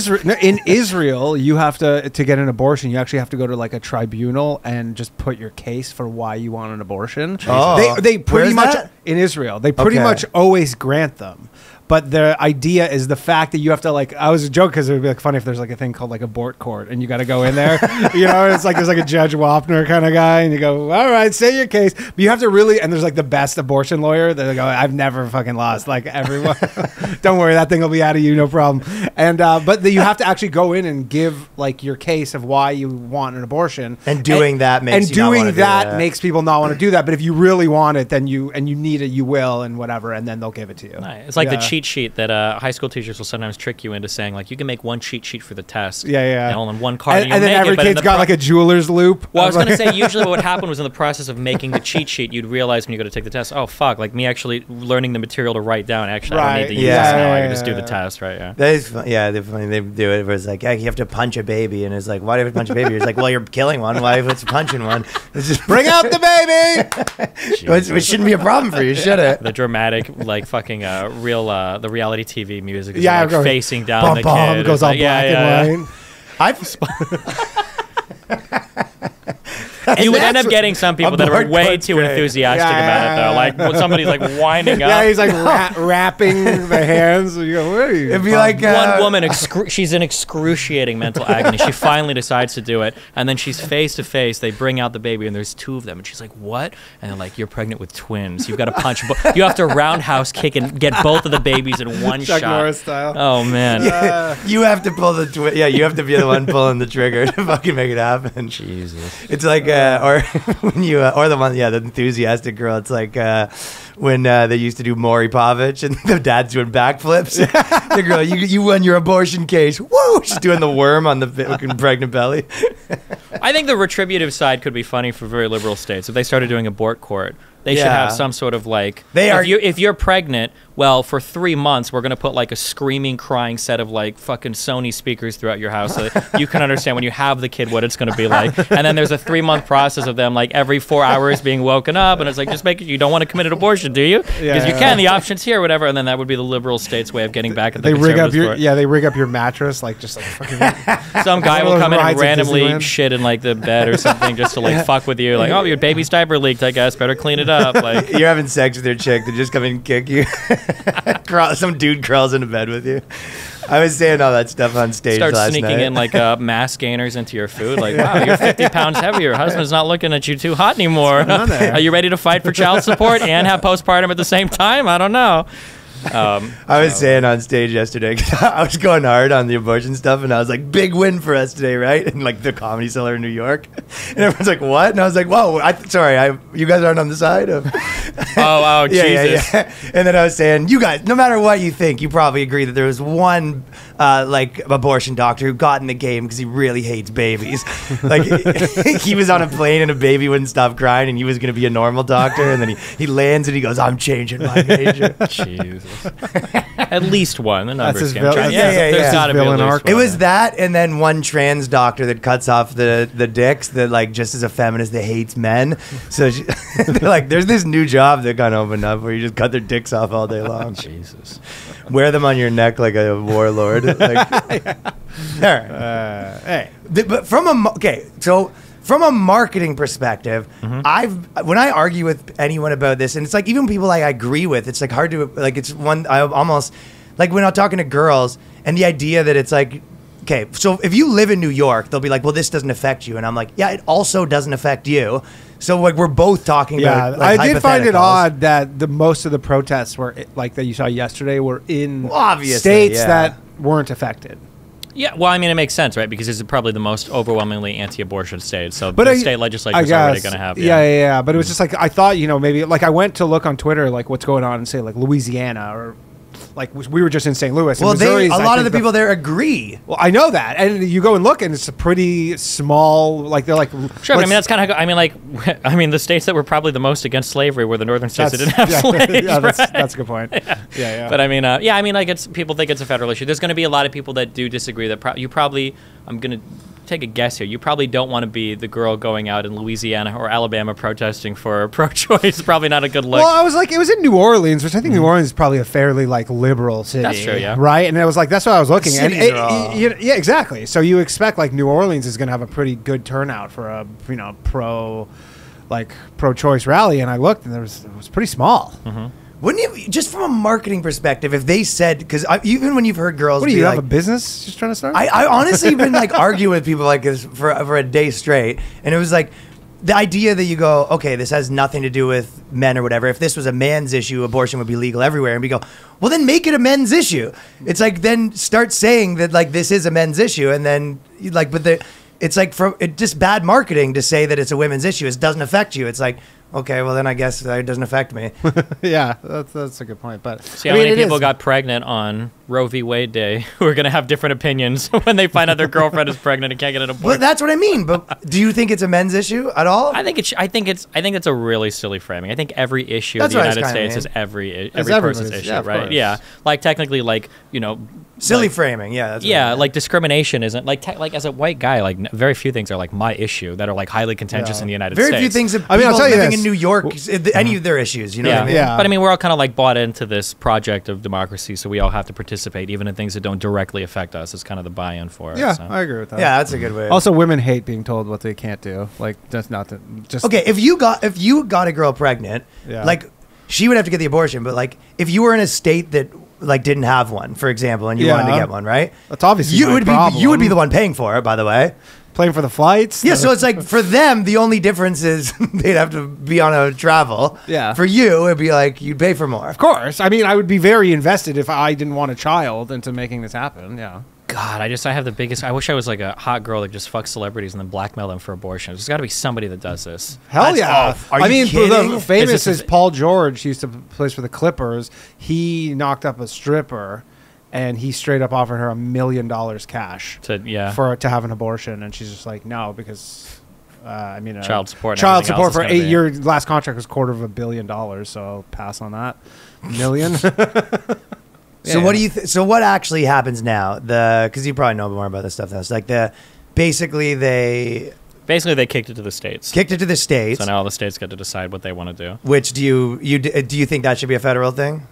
In Israel, you have to get an abortion. You actually have to go to like a tribunal and just put your case for why you want an abortion. Oh. They Where pretty is much that? in Israel. They pretty Okay. much always grant them. But the idea is the fact that you have to, like, I was a joke because it would be like funny if there's like a thing called like abort court and you got to go in there, you know, and it's like there's like a Judge Wapner kind of guy and you go, all right, say your case. But you have to really, and there's like the best abortion lawyer that they go, I've never fucking lost. Like everyone, don't worry, that thing will be out of you, no problem. And but you have to actually go in and give like your case of why you want an abortion. And doing that makes you not wanna do that. makes people not want to do that. But if you really want it, then you need it, you will, and whatever, and then they'll give it to you. Nice. It's like the Yeah. cheat sheet that high school teachers will sometimes trick you into saying, like, you can make one cheat sheet for the test. Yeah, yeah. And all in one card. And then every kid's got like a jeweler's loop. Well, I was going to say, usually what happened was in the process of making the cheat sheet, you'd realize when you go to take the test, oh, fuck, like me actually learning the material to write down, actually, I don't Right. need to use Yeah. this now. I Yeah, can just do yeah, the yeah. test, right? Yeah. That is fun. Yeah, they're funny. They do it where it's like, yeah, you have to punch a baby, and it's like, why do you have to punch a baby? It's like, well, you're killing one. Why if it's punching one? It's just Bring out the baby. it shouldn't be a problem for you, should it? The dramatic, like, fucking the reality TV music is Yeah, like go- facing down Bum, the bum, kid. it goes It's all like, black and white. You would end that's up getting some people that are Abort way court's too great. enthusiastic Yeah, about yeah, it, though. yeah. Like, when somebody's, like, winding up. Yeah, he's like wrapping the hands. You go, what are you? It'd be like One woman, she's in excruciating mental agony. She finally decides to do it, and then she's face to face. They bring out the baby, and there's 2 of them, and she's like, "What?" And they're like, "You're pregnant with twins. You've got to punch. You have to roundhouse kick and get both of the babies in one Chuck shot." Norris style. Oh man, you have to pull the yeah, you have to be the one pulling the trigger to fucking make it happen. Jesus. It's like or when you or the one, yeah, the enthusiastic girl. It's like when they used to do Maury Povich and the dad's doing backflips. The girl, you won your abortion case. Woo! She's doing the worm on the fucking pregnant belly. I think the retributive side could be funny for very liberal states if they started doing abort court. They should Yeah. have some sort of like. They are- If you're pregnant, well, for 3 months, we're gonna put like a screaming, crying set of like fucking Sony speakers throughout your house, so that you can understand when you have the kid what it's gonna be like. And then there's a 3-month process of them like every 4 hours being woken up, and it's like just make it. You don't want to commit an abortion, do you? Because you can. The options here, whatever. And then that would be the liberal state's way of getting back at the They rig up conservatives for your it. they rig up your mattress like just like fucking. Some guy will Those come in and rides at randomly Disneyland. shit in like the bed or something just to like fuck with you. Like, oh, your baby's diaper leaked. I guess better clean it up. Like, You're having sex with your chick, they just come in and kick you. Some dude crawls into bed with you. I was saying all that stuff on stage start last sneaking night. in like mass gainers into your food. Like, wow, you're 50 pounds heavier. Your husband's not looking at you too hot anymore. Are you ready to fight for child support and have postpartum at the same time? I don't know. I was saying on stage yesterday, 'cause I was going hard on the abortion stuff, and I was like, big win for us today, right? And like the Comedy Cellar in New York. And everyone's like, what? And I was like, whoa, you guys aren't on the side of. Oh, Yeah, Jesus. yeah. And then I was saying, you guys, no matter what you think, you probably agree that there was one like abortion doctor who got in the game because he really hates babies. Like he was on a plane and a baby wouldn't stop crying, and he was going to be a normal doctor, and then he lands and he goes, I'm changing my major. Jesus. At least one. The numbers his can villain- change. yeah, yeah, There's yeah. got to be Villain at least arc. one. It was that, and then one trans doctor that cuts off the dicks that, like, just as a feminist that hates men. So they're like, there's this new job that kind of opened up where you just cut their dicks off all day long. Jesus. Wear them on your neck like a warlord. Like, all right. Hey, But from a marketing perspective, when I argue with anyone about this, and it's like even people I agree with, it's like hard to like. It's one I almost like when I'm talking to girls, and the idea that it's like, okay, so if you live in New York, they'll be like, well, this doesn't affect you, and I'm like, yeah, it also doesn't affect you. So like we're both talking yeah, about. Like, I did find it hypotheticals. odd that the most of the protests were like that you saw yesterday were in Well, obviously, states yeah. that weren't affected. Yeah, well, I mean, it makes sense, right? Because it's probably the most overwhelmingly anti-abortion state. So But the I- state I legislature is guess, already going to have. yeah. But it was just like I thought, maybe like I went to look on Twitter like what's going on and say like Louisiana or like we were just in St. Louis. and Well, Missouri's, a I lot of think the people there agree. Well, I know that, and you go and look, and it's a pretty small. Like they're like. Sure, but I mean that's kind of. I mean, like, I mean, the states that were probably the most against slavery were the northern states that didn't have slaves. Yeah, right? that's a good point. Yeah. But I mean, yeah, I mean, like, it's people think it's a federal issue. There's going to be a lot of people that do disagree. That you probably, I'm going to take a guess here. You probably don't want to be the girl going out in Louisiana or Alabama protesting for pro-choice. Probably not a good look. Well, I was like, it was in New Orleans, which I think New Orleans is probably a fairly like liberal city. That's true, yeah. Right, and it was like that's what I was looking at. Cities are all- Yeah, exactly. So you expect like New Orleans is going to have a pretty good turnout for a pro-choice rally, and I looked and it was pretty small. Wouldn't you, just from a marketing perspective, if they said, because even when you've heard girls What do be you like, have a business just trying to start? I honestly been like arguing with people like this for a day straight, and it was like the idea that you go, okay, this has nothing to do with men or whatever. If this was a man's issue, abortion would be legal everywhere, and we go, well, then make it a men's issue. It's like then start saying that like this is a men's issue, and then like, but it's like just bad marketing to say that it's a women's issue. It doesn't affect you. It's like, okay, well then I guess it doesn't affect me. Yeah, that's a good point. But See how many people got pregnant on Roe v. Wade Day who are going to have different opinions when they find out their girlfriend is pregnant and can't get an Well, abortion. that's what I mean. But do you think it's a men's issue at all? I think it's a really silly framing. I think every issue That's in the what I was United kinda States is mean. every everybody's, person's issue, yeah, of right? course. Yeah, like technically, like Silly like- framing, yeah. That's what I Yeah, meant. like discrimination isn't like like as a white guy, like very few things are like my issue that are like highly contentious Yeah. in the United very States. few things that I mean, I'll people tell you living this. in New York, any of their issues, you know what I mean? Yeah. But I mean, we're all kind of like bought into this project of democracy, so we all have to participate, even in things that don't directly affect us. It's kind of the buy-in for it. yeah, so. I agree with that. Yeah, that's a good way. Also, women hate being told what they can't do. Like that's not the, just Okay, if you got a girl pregnant, Yeah. like she would have to get the abortion, but like if you were in a state that like didn't have one, for example, and you Yeah. wanted to get one, right? That's obviously you my would problem. be the one paying for it, by the way. playing for the flights. Yeah, so it's like for them the only difference is they'd have to be on a travel. Yeah. For you, it'd be like you'd pay for more. Of course. I mean, I would be very invested if I didn't want a child into making this happen. Yeah. God, I have the biggest. I wish I was like a hot girl that just fucks celebrities and then blackmail them for abortion. There's got to be somebody that does this. Hell That's yeah. off. Are I you mean, kidding? the famous Is this- is Paul George. He used to play for the Clippers. He knocked up a stripper, and he straight up offered her $1 million cash To to have an abortion, and she's just like, no, because I mean, Child support and Child everything support else for is gonna 8 be- years. Last contract was $250 million, so I'll pass on that. Million. So Yeah. what do you? So what actually happens now? Because you probably know more about this stuff than us. Like basically they Basically, they kicked it to the states. kicked it to the states. So now all the states get to decide what they want to do. Which do you think that should be a federal thing?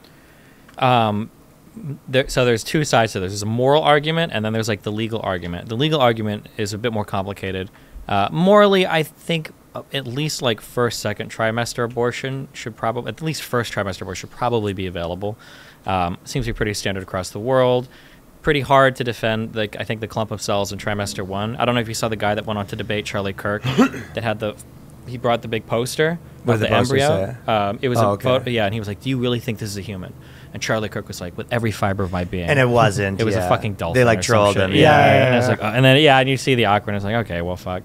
So there's two sides to this. There's a moral argument, and then there's like the legal argument. The legal argument is a bit more complicated. Morally, I think at least like first, second trimester abortion should probably, at least first trimester abortion should probably be available. Seems to be pretty standard across the world. Pretty hard to defend. Like I think the clump of cells in trimester 1. I don't know if you saw the guy that went on to debate Charlie Kirk that had he brought the big poster What of did the the poster embryo. It was Oh, a okay. photo, yeah, and he was like, "Do you really think this is a human?" And Charlie Kirk was like, "With every fiber of my being." And it wasn't. It was yeah. a fucking dolphin. They like or some trolled shit. him. Yeah. And, yeah, it's like, and then and you see the awkwardness. Like, okay, well, fuck.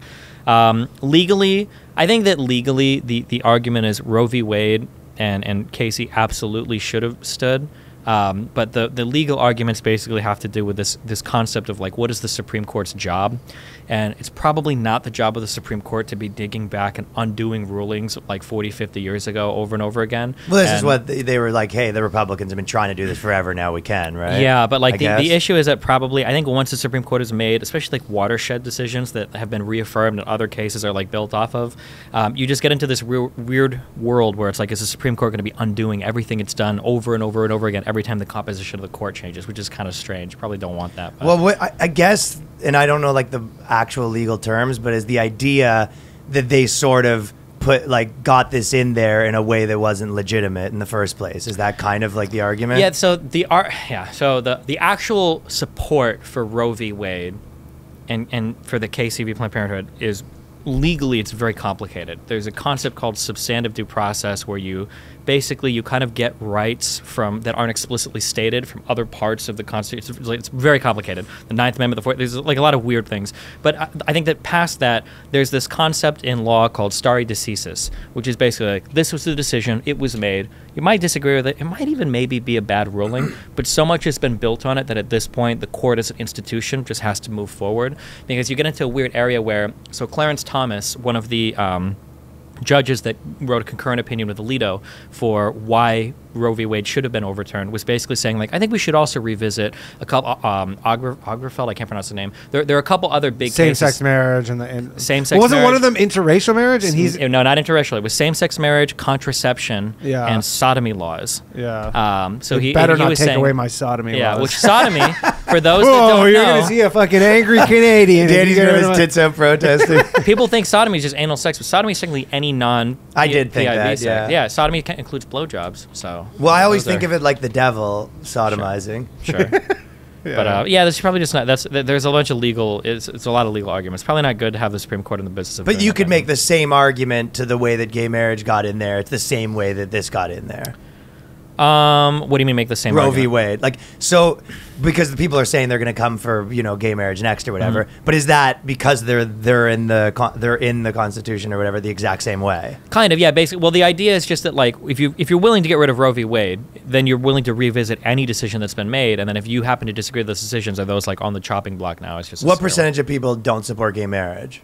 Legally, I think that legally the argument is Roe v. Wade and Casey absolutely should have stood. But the legal arguments basically have to do with this concept of like, what is the Supreme Court's job? And it's probably not the job of the Supreme Court to be digging back and undoing rulings like 40, 50 years ago over and over again. Well, this is And- what they were like. Hey, the Republicans have been trying to do this forever. Now we can, right? Yeah, but like I the guess. issue is that probably I think once the Supreme Court has made, especially like watershed decisions that have been reaffirmed and other cases are like built off of, you just get into this weird world where it's like, is the Supreme Court going to be undoing everything it's done over and over and over again every time the composition of the court changes, which is kind of strange. You probably don't want that. But. Well, I guess, and I don't know like the actual legal terms, but is the idea that they sort of got this in there in a way that wasn't legitimate in the first place. Is that kind of like the argument? Yeah, so the actual support for Roe v. Wade and for the KCV Planned Parenthood is legally it's very complicated. There's a concept called substantive due process where you kind of get rights from that aren't explicitly stated from other parts of the Constitution. It's very complicated. The Ninth Amendment, the Fourth, there's like a lot of weird things. But I think that past that, there's this concept in law called stare decisis, which is basically like, this was the decision, it was made. You might disagree with it. It might even maybe be a bad ruling, but so much has been built on it that at this point, the court as an institution just has to move forward. Because you get into a weird area where, so Clarence Thomas, one of the judges that wrote a concurrent opinion with Alito for why Roe v. Wade should have been overturned, was basically saying, like, I think we should also revisit a couple, Agrafeld, I can't pronounce the name. There are a couple other big same-sex cases. marriage and Same-sex wasn't marriage. one of them interracial marriage? And he's No, not interracial. It was same-sex marriage, contraception, Yeah. and sodomy laws. So he better not was take saying, away my sodomy. Yeah, laws. which sodomy, for those that Whoa, don't you're know, gonna see a fucking angry Canadian. Danny's You're got gonna- his tits out protesting. people think sodomy is just anal sex, but sodomy is technically any non. I did think PIV that, sex. yeah. Sodomy includes blowjobs. So. Well, I always those think are- of it like the devil sodomizing. Sure. But there's probably just not. There's a bunch of legal. It's a lot of legal arguments. Probably not good to have the Supreme Court in the business of. But doing you that could kind make of the same argument to the way that gay marriage got in there. It's the same way that this got in there. thing. What do you mean make the same Roe v. argument? Wade. Like, so, because the people are saying they're going to come for, gay marriage next or whatever. But is that because they're in the Constitution or whatever the exact same way? Kind of, yeah. Basically, well, the idea is just that, like, if you're willing to get rid of Roe v. Wade, then you're willing to revisit any decision that's been made, and then if you happen to disagree with those decisions, are those like on the chopping block now? It's just What percentage of people don't support gay marriage?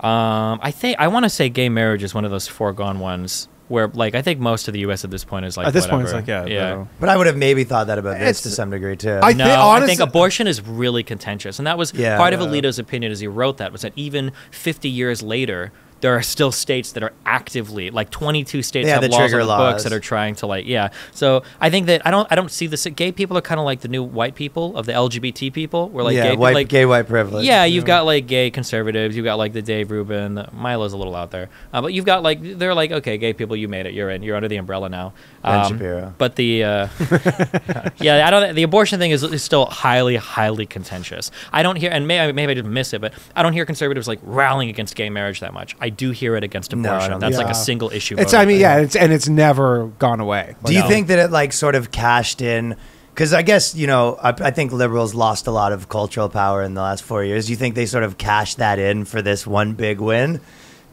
I want to say gay marriage is one of those foregone ones where, like, I think most of the U.S. at this point is like At this point, it's whatever. like, yeah. But I would have maybe thought that about this It's- to some degree too. I No, think, I honestly, think abortion is really contentious, and that was Yeah. part of Alito's opinion as he wrote that, was that even 50 years later, there are still states that are actively, like 22 states Yeah, have the laws on trigger the laws. books that are trying to, like, So I think that I don't see this. Gay people are kind of like the new white people of the LGBT people, where like yeah, gay people, like, gay white privilege. yeah, you've got like gay conservatives, you've got like the Dave Rubin, Milo's a little out there, but you've got like they're like, okay, gay people, you made it, you're under the umbrella now. Ben Shapiro. But the I don't. The abortion thing is still highly contentious. I don't hear, and maybe I didn't miss it, but I don't hear conservatives like rallying against gay marriage that much. I do hear it against No, I abortion. don't That's think like a so. single issue. It's. vote, I mean, think. yeah. It's never gone away. Do you No. think that it like sort of cashed in? Because I guess I think liberals lost a lot of cultural power in the last 4 years. Do you think they sort of cashed that in for this one big win?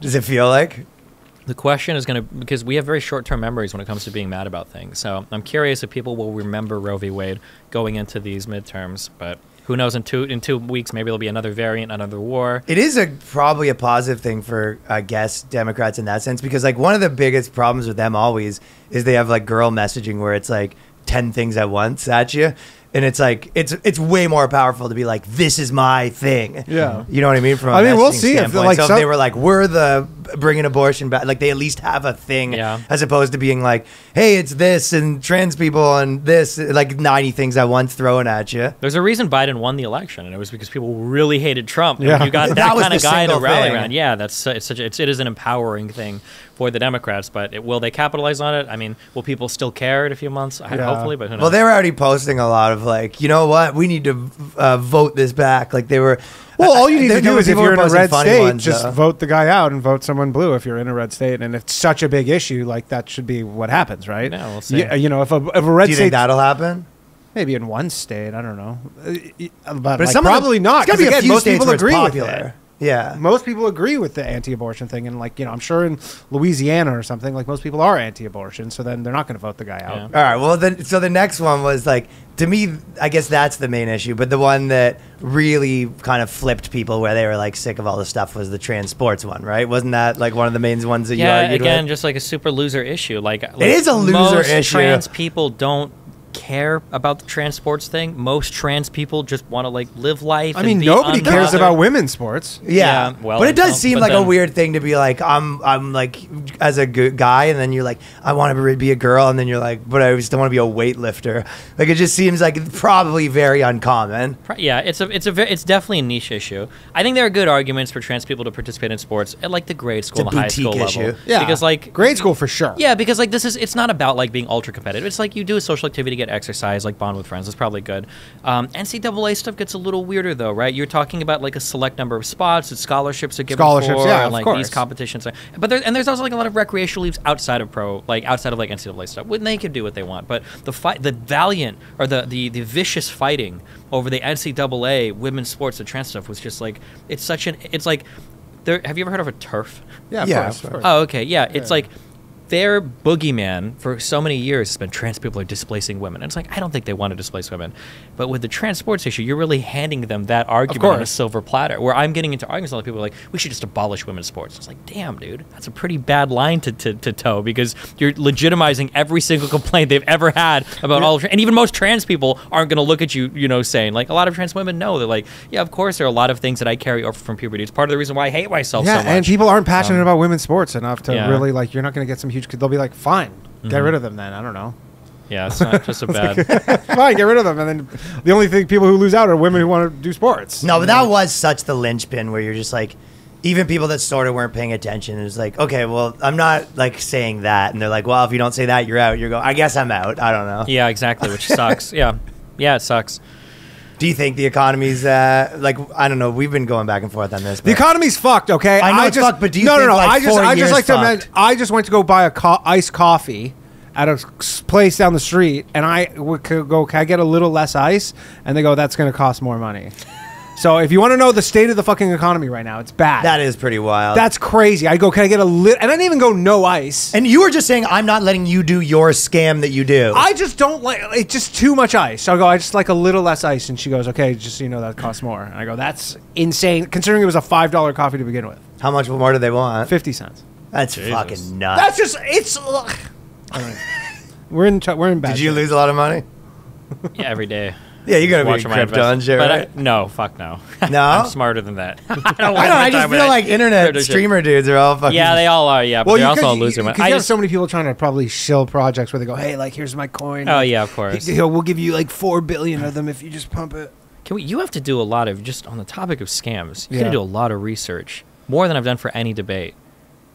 Does it feel like? The question is going to, because we have very short-term memories when it comes to being mad about things. So I'm curious if people will remember Roe v. Wade going into these midterms. But who knows? In 2 weeks, maybe there'll be another variant, another war. It is probably a positive thing for, I guess, Democrats in that sense, because like one of the biggest problems with them always is they have like girl messaging where it's like 10 things at once at you. And it's like, it's way more powerful to be like, this is my thing. Yeah. You know what I mean? From a I mean, we'll messaging see if, standpoint. like, so if some- they were like, we're the bringing abortion back, like they at least have a thing, Yeah. as opposed to being like, hey, it's this and trans people and this, like 90 things at once thrown at you. There's a reason Biden won the election, and it was because people really hated Trump. And Yeah. you got That that was kind of the guy to single rally thing. around. Yeah, it is an empowering thing for the Democrats. But will they capitalize on it? I mean, will people still care in a few months? Hopefully, but who knows? Well, they were already posting a lot of like, you know what, we need to vote this back. Like they were. Well, all you need to do is if people you're were in a posting red funny state, ones, just though. vote the guy out and vote someone blue if you're in a red state. And it's such a big issue, like that should be what happens, right? Yeah, we'll see. Yeah, if a red Do you state, think that'll happen? maybe in one state, I don't know, but But like, some probably not. It's gotta be 'cause a again, few most states people where it's agree with popular. it. Yeah. Most people agree with the anti-abortion thing, and like I'm sure in Louisiana or something, like most people are anti-abortion, so then they're not going to vote the guy out. Yeah. All right. Well, then, so the next one was like, to me, I guess that's the main issue. But the one that really kind of flipped people, where they were like sick of all the stuff, was the trans sports one, right? Wasn't that like one of the main ones that you yeah, argued again, with? just like a super loser issue. Like it is a loser most issue. Trans people don't care about the trans sports thing. Most trans people just want to like live life. I and mean, be nobody cares unbothered. about women's sports. Yeah, well, but it does no, seem but like a then- weird thing to be like, I'm like, as a guy, and then you're like, I want to be a girl, and then you're like, but I still want to be a weightlifter. Like, it just seems like it's probably very uncommon. Yeah, it's definitely a niche issue. I think there are good arguments for trans people to participate in sports at like the grade school It's a and high school boutique level. issue. Yeah, because like grade school for sure. yeah, because like it's not about like being ultra competitive. It's like you do a social activity to get exercise, like bond with friends. That's probably good. NCAA stuff gets a little weirder though, right? You're talking about like a select number of spots that scholarships are given Scholarships, for, yeah, and of like course. these competitions. But there's also like a lot of recreational leagues outside of outside of like NCAA stuff. When they can do what they want, but the valiant or the vicious fighting over the NCAA women's sports and trans stuff was just like it's like have you ever heard of a turf? Yeah, of Yeah, course. of course. Oh, okay, yeah. It's like their boogeyman for so many years has been trans people are displacing women. And it's like, I don't think they want to displace women. But with the trans sports issue, you're really handing them that argument on a course. silver platter, where I'm getting into arguments with other people like, we should just abolish women's sports. It's like, damn, dude, that's a pretty bad line to toe, because you're legitimizing every single complaint they've ever had about all of and even most trans people aren't going to look at you, saying, like, a lot of trans women know. They're like, yeah, of course, there are a lot of things that I carry over from puberty. It's part of the reason why I hate myself so Yeah, much. and people aren't passionate about women's sports enough to yeah. really, like, you're not going to get some huge, they'll be like, fine, get rid of them then. I don't know. Yeah, it's not just a bad... Fine, get rid of them. And then the only people who lose out are women who want to do sports. No, but that was such the linchpin where you're just like, even people that sort of weren't paying attention, it was like, okay, well, I'm not like saying that. And they're like, well, if you don't say that, you're out. You're going, I guess I'm out. I don't know. Yeah, exactly, which sucks. Yeah, it sucks. Do you think the economy's like, I don't know, we've been going back and forth on this. The But economy's fucked, okay? I know it's fucked, but do you no, think, no, like, 4 I just years like to fucked? imagine, I just went to go buy a iced coffee at a place down the street, and I could go, can I get a little less ice? And they go, that's going to cost more money. So if you want to know the state of the fucking economy right now, it's bad. that is pretty wild. That's crazy. I go, can I get a little? And I didn't even go no ice. And you were just saying, I'm not letting you do your scam that you do. I just don't like, it's just too much ice. So I go, I just like a little less ice. And she goes, okay, just so you know, that costs more. And I go, that's insane, considering it was a $5 coffee to begin with. How much more do they want? 50 cents. That's fucking nuts. That's just, it's, ugh. All right. We're in bad Did you shape. lose a lot of money? Yeah, every day. Yeah, you gotta be Watching my crypto and investments. shit, But right? no, fuck no. No? I'm smarter than that. I don't I don't know, I just feel like internet streamer dudes are all fucking... Yeah, they all are. Yeah, but Well, they're also all because losing money. you I have just, so many people trying to probably shill projects where they go, hey, like, here's my coin. oh yeah, of course. We'll give you like 4 billion of them if you just pump it. You have to do a lot of, just on the topic of scams, you Yeah. got to do a lot of research, more than I've done for any debate.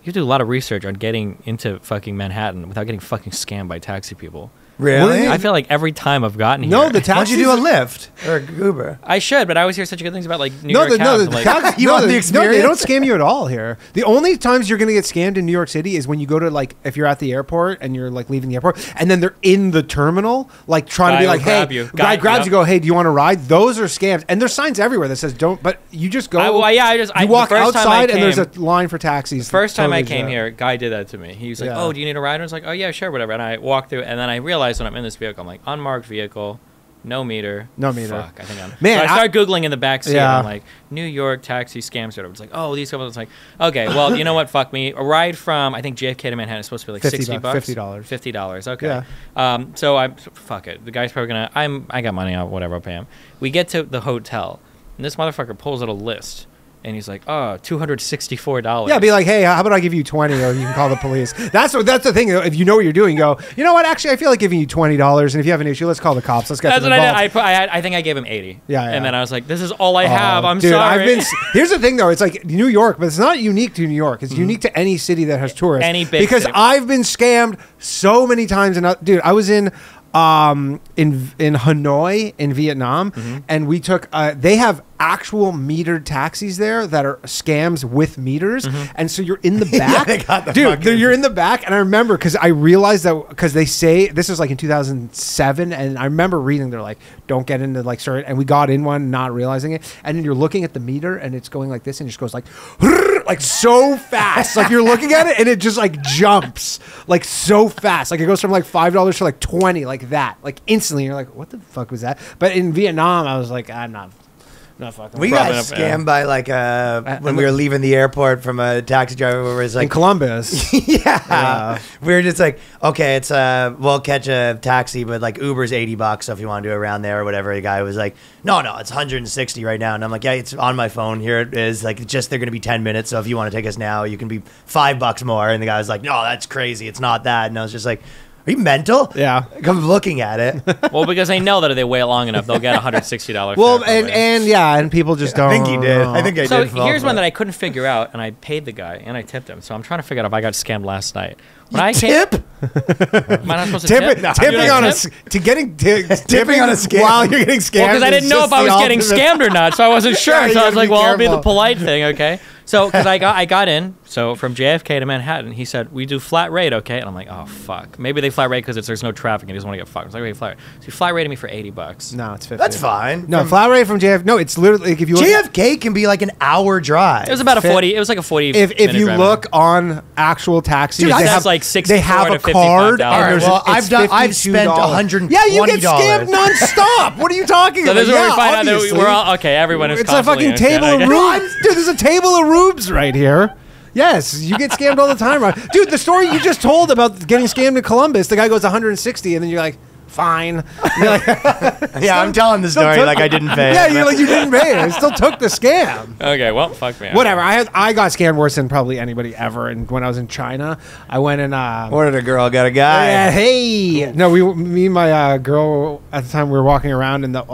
You have to do a lot of research on getting into fucking Manhattan without getting fucking scammed by taxi people. Really? I feel like every time I've gotten here. No, the Why don't taxis. you do a Lyft or a Uber? I should, but I always hear such good things about like New No, York cabs. the like, taxi. You no, want the No, they don't experience? scam you at all here. The only times you're going to get scammed in New York City is when you go to, like, if you're at the airport and you're like leaving the airport, and then they're in the terminal, like trying Guy to be will like, grab hey, you. guy Guy- grabs yep. you, go, hey, do you want to ride? Those are scams, and there's signs everywhere that says don't. But you just go. You walk the first time I outside, and there's a came- line for taxis. First time I Totally came legit. here, a guy did that to me. He was like, Yeah. "Oh, do you need a ride?" And I was like, "Oh yeah, sure, whatever." And I walked through, and then I realized when I'm in this vehicle, I'm like, unmarked vehicle, no meter. No meter. Fuck, I think I'm. Man, so I start googling in the back seat. Yeah. And I'm like, New York taxi scams. Or whatever. It's like, oh, these people. It's like, okay, well, you know what? Fuck me. A ride from I think JFK to Manhattan is supposed to be like 50 $60. bucks, $50. $50. Okay. Yeah. So I fuck it. The guy's probably gonna. I got money out. Whatever. I'll pay him. We get to the hotel, and this motherfucker pulls out a list. And he's like, oh, $264. Yeah, be like, hey, how about I give you 20, or you can call the police. That's the thing. If you know what you're doing, go, you know what? Actually, I feel like giving you $20, and if you have an issue, let's call the cops. Let's get That's them what involved. I did. I think I gave him 80. Yeah. And then I was like, this is all I have. I'm Dude, sorry. Here's the thing, though. It's like New York, but it's not unique to New York. It's unique to any city that has tourists. Any big because city. I've been scammed so many times. And dude, I was in Hanoi in Vietnam, and we took. They have actual metered taxis there that are scams with meters, and so you're in the back. they got the dude, fucking- you're in the back, and I remember because I realized that because they say this was like in 2007, and I remember reading they're like, don't get into like certain, and we got in one not realizing it, and then you're looking at the meter and it's going like this, and it just goes like so fast, like you're looking at it and it just like jumps like so fast, like it goes from like $5 to like 20, like that, like instantly. You're like, what the fuck was that? But in Vietnam, I was like, I'm not fucking. We got Probably not, scammed by like when we were leaving the airport from a taxi driver where it was in like, Columbus. yeah. We were just like, okay, it's we'll catch a taxi, but like Uber's $80, so if you want to do it around there or whatever. The guy was like, no, it's 160 right now, and I'm like, yeah, it's on my phone. Here it is. Like, it's just they're gonna be 10 minutes, so if you want to take us now, you can be $5 more. And the guy was like, no, that's crazy. It's not that. And I was just like, Are you mental? Yeah. I'm looking at it. Well, because they know that if they wait long enough, they'll get $160. Well, fare from it. and people just don't. I think he did. I think I So did. fall here's for one it. that I couldn't figure out, and I paid the guy and I tipped him. So I'm trying to figure out if I got scammed last night. When I Tip? am I not supposed to tip? Tipping on a tipping on a scam. while you're getting scammed. Well, because I is didn't know just if I the was getting ultimate- scammed or not, so I wasn't sure. Yeah, you so I was gotta like, be "Well, I'll be the careful. polite thing, okay?" So, because I got in, so from JFK to Manhattan, he said we do flat rate, okay? And I'm like, "Oh fuck, maybe they flat rate because there's no traffic and he doesn't want to get fucked." I was like, "Okay, flat rate." So he flat rated me for $80. No, it's 50. That's fine. No, flat rate from JFK. No, it's literally like if you look, JFK can be like an hour drive. It was about a Fit- 40. It was like a 40. if minute you drive. look on actual taxis, Dude, they that's have like they have $64 a to card. $55. And All right, there's well, it's I've spent $52. $120. Yeah, you get scammed nonstop. What are you talking So about? this is where Yeah, we find out that obviously. we're all okay. Everyone is. It's a fucking table of rubes. Dude, there's a table of rubes right here. Yes, you get scammed all the time, right? Dude, the story you just told about getting scammed in Columbus, the guy goes 160, and then you're like, fine. And you're like, Yeah, I'm telling the story took- like I didn't pay. yeah, it. you're like, you didn't pay it. I still took the scam. Okay, well, fuck me. Whatever. I got scammed worse than probably anybody ever. And when I was in China, I went and Ordered a girl, got a guy. yeah, hey. No, me and my girl at the time we were walking around in the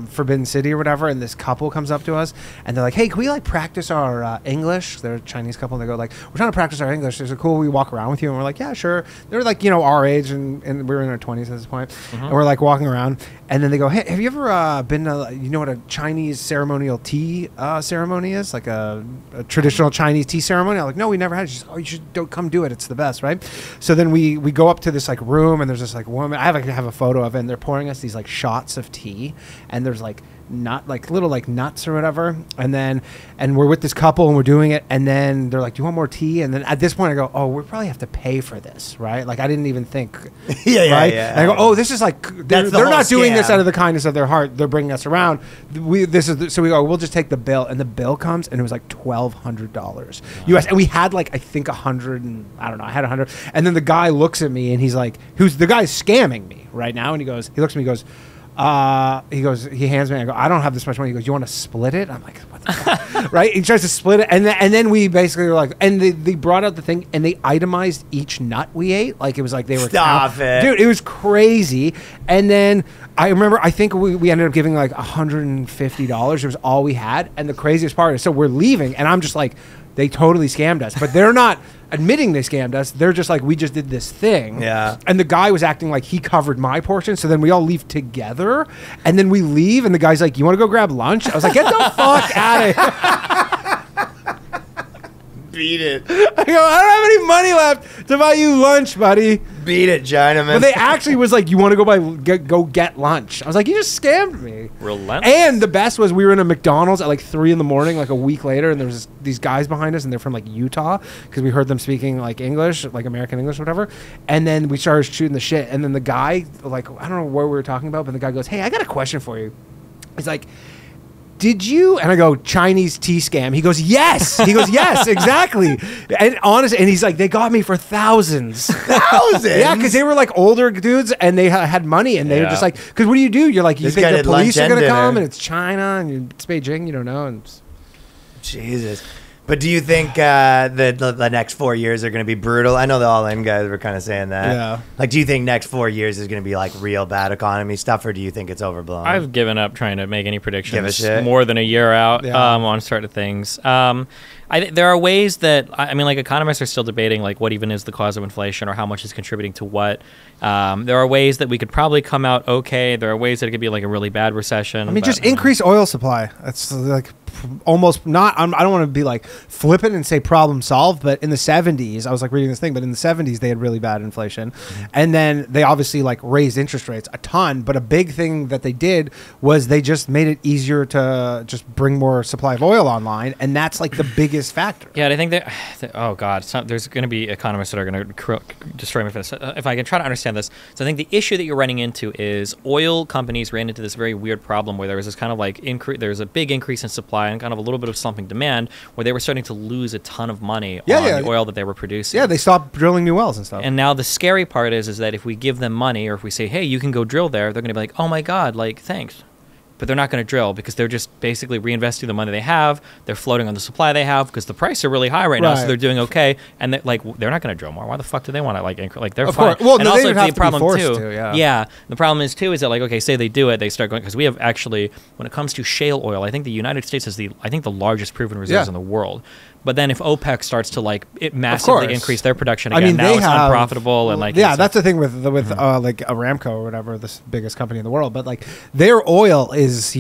Forbidden City or whatever, and this couple comes up to us and they're like, "Hey, can we like practice our English?" They're a Chinese couple, and they go like, "We're trying to practice our English. Is it cool we walk around with you?" And we're like, "Yeah, sure." They're like, our age, and we were in our 20s at this point, and we're like walking around, and then they go, "Hey, have you ever been to, you know what a Chinese ceremonial tea ceremony is? Like a traditional Chinese tea ceremony?" I'm like, "No, we never had it." She's, "Oh, you should come do it. It's the best, right?" So then we go up to this like room, and there's this like woman. I have a photo of it, and they're pouring us these like shots of tea, and there's like little like nuts or whatever, and we're with this couple and we're doing it, and then they're like, "Do you want more tea?" And then at this point I go, "Oh, we probably have to pay for this, right?" Like I didn't even think. Yeah, right? yeah. And I go, "Oh, this is like they're the whole not doing this scam. out of the kindness of their heart. They're bringing us around. So we go, we'll just take the bill," and the bill comes, and it was like $1,200 US, and we had like I think 100, and I don't know, I had 100, and then the guy looks at me and he's like, the guy's scamming me right now, and he looks at me, he hands me, I go, "I don't have this much money." He goes, "You want to split it?" I'm like, "What the fuck?" Right? He tries to split it, and then we basically were like, and they brought out the thing, and they itemized each nut we ate, like it was like they were Stop it. dude. It was crazy. And then I remember, I think we ended up giving like $150. It was all we had, and the craziest part is, so we're leaving, and I'm just like, they totally scammed us, but they're not admitting they scammed us. They're just like, we just did this thing. Yeah. And the guy was acting like he covered my portion. So then we all leave together, and then we leave, and the guy's like, "You want to go grab lunch?" I was like, "Get the fuck out of here." Beat it. I go, "I don't have any money left to buy you lunch, buddy." Beat it, Chinaman. But they actually was like, "You want to go get lunch?" I was like, "You just scammed me." Relentless. And the best was we were in a McDonald's at like 3 a.m, like a week later, and there was these guys behind us, and they're from like Utah, because we heard them speaking like English, like American English or whatever. And then we started shooting the shit, and then the guy, like, I don't know what we were talking about, but the guy goes, "Hey, I got a question for you." He's like, "Did you?" And I go, "Chinese tea scam." He goes, "Yes." He goes, "Yes, exactly." And honestly, and he's like, "They got me for thousands." Thousands? Yeah, because they were like older dudes, and they had money, and they were Yeah. just like, because what do? You're like, you This guy think did the police lunch are gonna and come, dinner. and it's China, and it's Beijing, you don't know. And Jesus. But do you think the next 4 years are going to be brutal? I know the all-in guys were kind of saying that. Yeah. Like, do you think next 4 years is going to be like real bad economy stuff, or do you think it's overblown? I've given up trying to make any predictions shit. more than a year out Yeah. on certain things. There are ways that I mean, like economists are still debating like what even is the cause of inflation or how much is contributing to what. There are ways that we could probably come out okay. There are ways that it could be like a really bad recession. I mean, but- just increase oil supply. That's like almost not. I don't want to be like flippant and say problem solved, but in the 70s, I was like reading this thing, but in the 70s they had really bad inflation, and then they obviously like raised interest rates a ton. But a big thing that they did was they just made it easier to just bring more supply of oil online, and that's like the biggest factor. Yeah, and I think that oh god, there's going to be economists that are going to destroy me for this. If I can try to understand this, so I think the issue that you're running into is oil companies ran into this very weird problem where there was this kind of like there's a big increase in supply and kind of a little bit of slumping demand, where they were starting to lose a ton of money on the oil that they were producing. Yeah, they stopped drilling new wells and stuff. And now the scary part is that if we give them money or if we say, hey, you can go drill there, they're going to be like, oh my god, like thanks. but they're not going to drill because they're just basically reinvesting the money they have. They're floating on the supply they have because the prices are really high right now, so Right. they're doing okay. And they're not going to drill more. Why the fuck do they want to like they're Of fine. course. Well, and no, they also would have the to be problem forced too. to, yeah. Yeah. The problem is too is that like okay, say they do it, they start going because we have actually when it comes to shale oil, I think the United States has the largest proven reserves Yeah. in the world. But then if OPEC starts to like it massively course. increase their production I again, mean, now they it's have unprofitable and like yeah, it's- that's the thing with like Aramco or whatever, this biggest company in the world. But like their oil is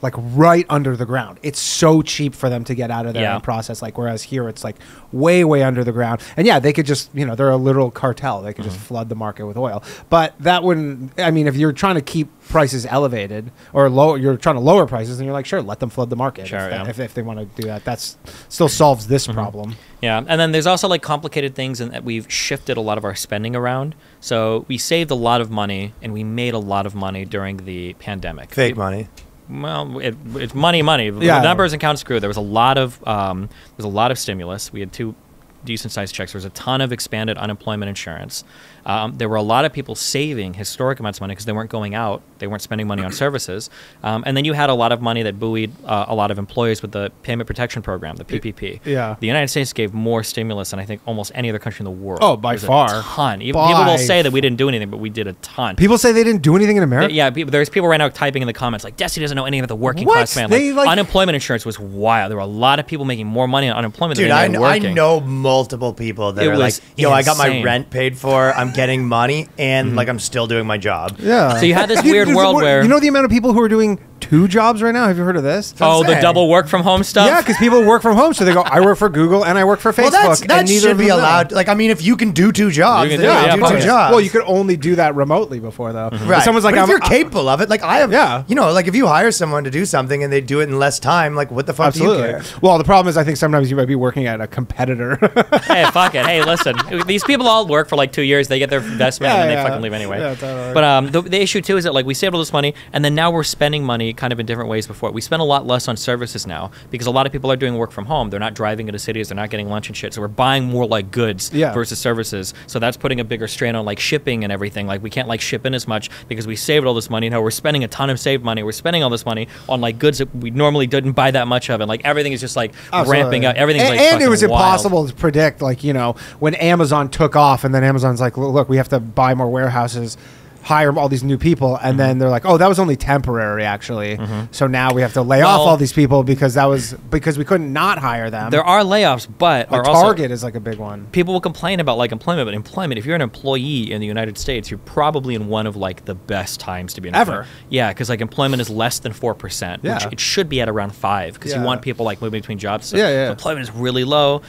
like right under the ground. It's so cheap for them to get out of there Yeah. and process. Like whereas here it's like way under the ground. And yeah, they could just they're a literal cartel. They could just flood the market with oil. But that wouldn't. I mean, if you're trying to keep prices elevated or low, you're trying to lower prices, then you're like, sure, let them flood the market. Sure, if they want to do that, that's still solves this problem. Yeah, and then there's also like complicated things in that we've shifted a lot of our spending around. So we saved a lot of money and we made a lot of money during the pandemic. Fake money. Well, it's money. Yeah. The numbers and counts grew. There was a lot of stimulus. We had 2 decent sized checks. There was a ton of expanded unemployment insurance. There were a lot of people saving historic amounts of money because they weren't going out. They weren't spending money on services. And then you had a lot of money that buoyed a lot of employees with the Payment Protection Program, the PPP. Yeah. The United States gave more stimulus than I think almost any other country in the world. Oh, by It was far. a ton. By People will say that we didn't do anything, but we did a ton. People say they didn't do anything in America. Yeah, there's people right now typing in the comments like, Desi doesn't know anything about the working What? class man. They, like- Unemployment insurance was wild. There were a lot of people making more money on unemployment Dude, than I, they did I working. know multiple people that It are like, was yo, I got my insane. rent paid for, I'm getting money, and like I'm still doing my job. Yeah. So you had this weird world where the amount of people who are doing 2 jobs right now. Have you heard of this? oh, the saying. double work from home stuff. Yeah, because people work from home, so they go, I work for Google and I work for Facebook. Well, that and neither should of be them know. allowed. Like, I mean, if you can do 2 jobs, You can then do it, yeah, do fuck 2 it. jobs. Well, you could only do that remotely before, though. If Right. someone's like, but if I'm- you're capable of it, like I have, Yeah. like if you hire someone to do something and they do it in less time, like what the fuck do you Absolutely. care? Well, the problem is, I think sometimes you might be working at a competitor. Hey, fuck it. Hey, listen. These people all work for like 2 years. They get their investment Yeah, and then yeah. they fucking leave anyway. Yeah, totally. But the issue too is that like we saved all this money and then now we're spending money kind of in different ways before. We spend a lot less on services now because a lot of people are doing work from home. They're not driving into cities. They're not getting lunch and shit. So we're buying more like goods Yeah. versus services. So that's putting a bigger strain on like shipping and everything. Like we can't like ship in as much because we saved all this money. Now we're spending a ton of saved money. We're spending all this money on like goods that we normally didn't buy that much of. And like everything is just like ramping up. Everything's and, like and it was fucking wild. impossible to predict, like, when Amazon took off and then Amazon's like, look, we have to buy more warehouses, hire all these new people, and then they're like, oh, that was only temporary, actually. So now we have to lay off Well- all these people because we couldn't not hire them. There are layoffs, but like are also Target is like a big one. people will complain about like employment, but employment, if you're an employee in the United States, you're probably in one of like the best times to be an Ever. employee. Yeah, because like employment is less than 4%, Yeah. which it should be at around 5 because you Yeah. want people like moving between jobs. So Yeah, yeah. employment is really low.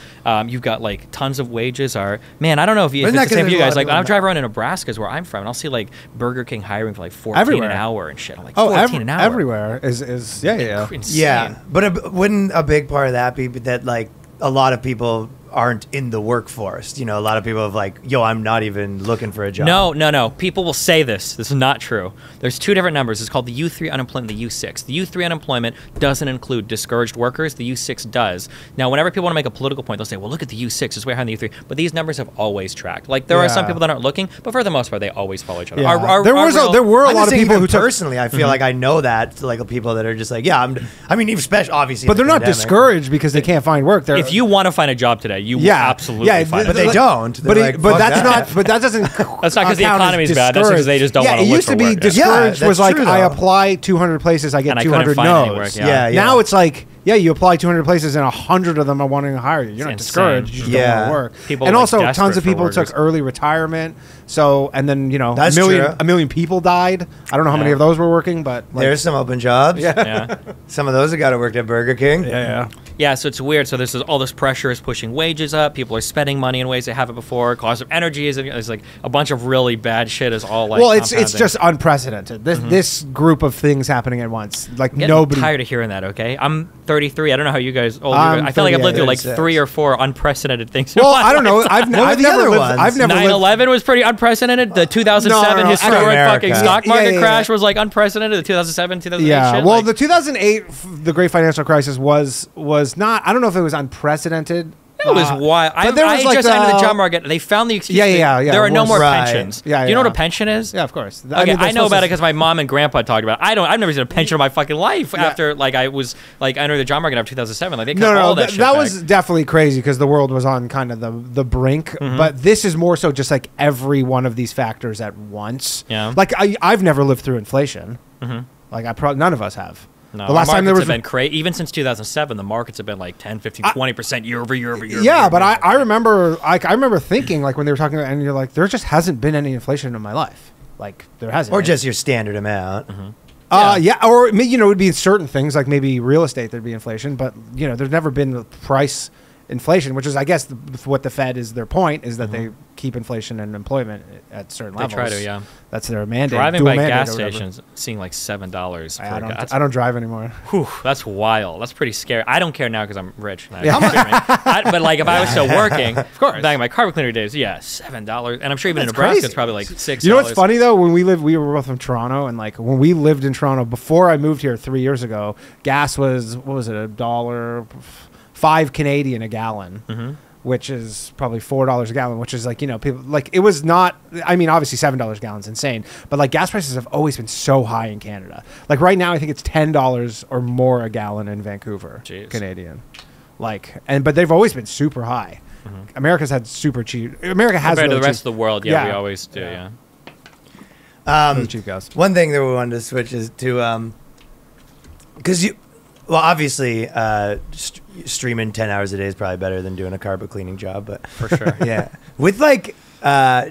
You've got like tons of wages are, man, I don't know if, if Isn't it's that the same 'cause for you there's a guys. lot Like of I'm them- driving around in Nebraska is where I'm from and I'll see like Burger King hiring for like 14 Everywhere. an hour and shit. I'm like, Oh, 14 an hour. everywhere is yeah. Insane. Yeah, but wouldn't a big part of that be that like a lot of people aren't in the workforce? A lot of people have like, yo, I'm not even looking for a job. No. People will say this. This is not true. There's 2 different numbers. It's called the U3 unemployment, the U6. The U3 unemployment doesn't include discouraged workers. The U6 does. Now, whenever people want to make a political point, they'll say, well, look at the U6. It's way higher than the U3. But these numbers have always tracked. Like, there are some Yeah. people that aren't looking, but for the most part, they always follow each other. Yeah. There real- were a I'm lot just of saying people even who took. personally, I feel like I know that like people that are just like, yeah, I mean, especially obviously, But in the they're not pandemic. discouraged because they can't find work. They're, If you want to find a job today, you will absolutely find But it. they don't. But, They're like, but fuck that's that. not. But that doesn't. That's not 'cause the count as economy's bad. That's just they just don't yeah, wanna it look used for to be work. Yeah. discouraged Yeah, was that's like true, I though. apply 200 places, I get And I couldn't 200 find any no's. work, yeah. Yeah. Now it's like, yeah, you apply 200 places and 100 of them are wanting to hire you. You're not It's discouraged. insane. You just Yeah. don't want to work. People and are, like, also, desperate tons of for people workers. took early retirement. So, and then That's true. a million people died. I don't know how many Yeah. of those were working, but like, There's some open jobs. Yeah. Some of those have got to work at Burger King. yeah. Yeah, so it's weird. So all this pressure is pushing wages up. People are spending money in ways they haven't before. Cost of energy is like a bunch of really bad shit is all like. Well, it's compounding. just unprecedented. This group of things happening at once. Like I'm getting nobody. tired of hearing that. Okay, I'm 33. I don't know how you guys. I'm I feel like I've lived through like 36. 3 or 4 ununprecedented things. in Well, my I don't know. life. I've What were the never other lived. ones? I've never lived. 9/11 was pretty unprecedented. The 2007 No, no, historic America. fucking stock Yeah, market yeah, crash yeah. was like unprecedented. The 2007, 2008 Yeah, shit. well, like, the 2008, the Great Financial Crisis was not. I don't know if it was unprecedented. It was wild. I there was I like just the- entered the job market. They found the excuse. Yeah. There are no more Right. pensions. Yeah, Do you know yeah. what a pension is? Yeah, of course. Okay, I, mean, they're know supposed about to- it because my mom and grandpa talked about it. I've never seen a pension in my fucking life after like I was like entered the job market after 2007. Like they cut all that shit that back. was definitely crazy because the world was on kind of the brink. Mm-hmm. But this is more so just like every one of these factors at once. Yeah. Like I've never lived through inflation. Like none of us have. No, the last time there was been crazy. Even since 2007, the markets have been like 10, 15, 20% year over year over year. Yeah, but I remember I remember thinking like when they were talking about, and you're like, there just hasn't been any inflation in my life. Like there hasn't. Or been. just your standard amount. Yeah, or you know, it would be certain things like maybe real estate there'd be inflation, but you know, there's never been the price inflation, which is I guess what the Fed is their point is that they keep inflation and employment at certain They levels. try to, yeah. That's their mandate. Driving dual by mandate gas or whatever. stations, seeing like $7 for I a gas. don't drive anymore. Whew, that's wild. That's pretty scary. I don't care now because I'm rich. Yeah. But like if I was still working, of course, back in my carpet cleaner days, yeah, $7, and I'm sure even in That's Nebraska crazy. it's probably like $6. You know what's funny though? When we were both from Toronto, and like when we lived in Toronto before I moved here 3 years ago, gas was what was it, $1.05 Canadian a gallon, which is probably $4 a gallon. Which is like, you know, people like it was not. I mean, obviously $7 a gallon's insane, but like gas prices have always been so high in Canada. Like right now, I think it's $10 or more a gallon in Vancouver, Jeez. Canadian. Like but they've always been super high. America's had super cheap. America has Compared to really the rest cheap, of the world, yeah, Yeah. we always do, yeah. really cheap gas. One thing that we wanted to switch is to, because well, obviously, streaming 10 hours a day is probably better than doing a carpet cleaning job, but For sure. yeah. With like,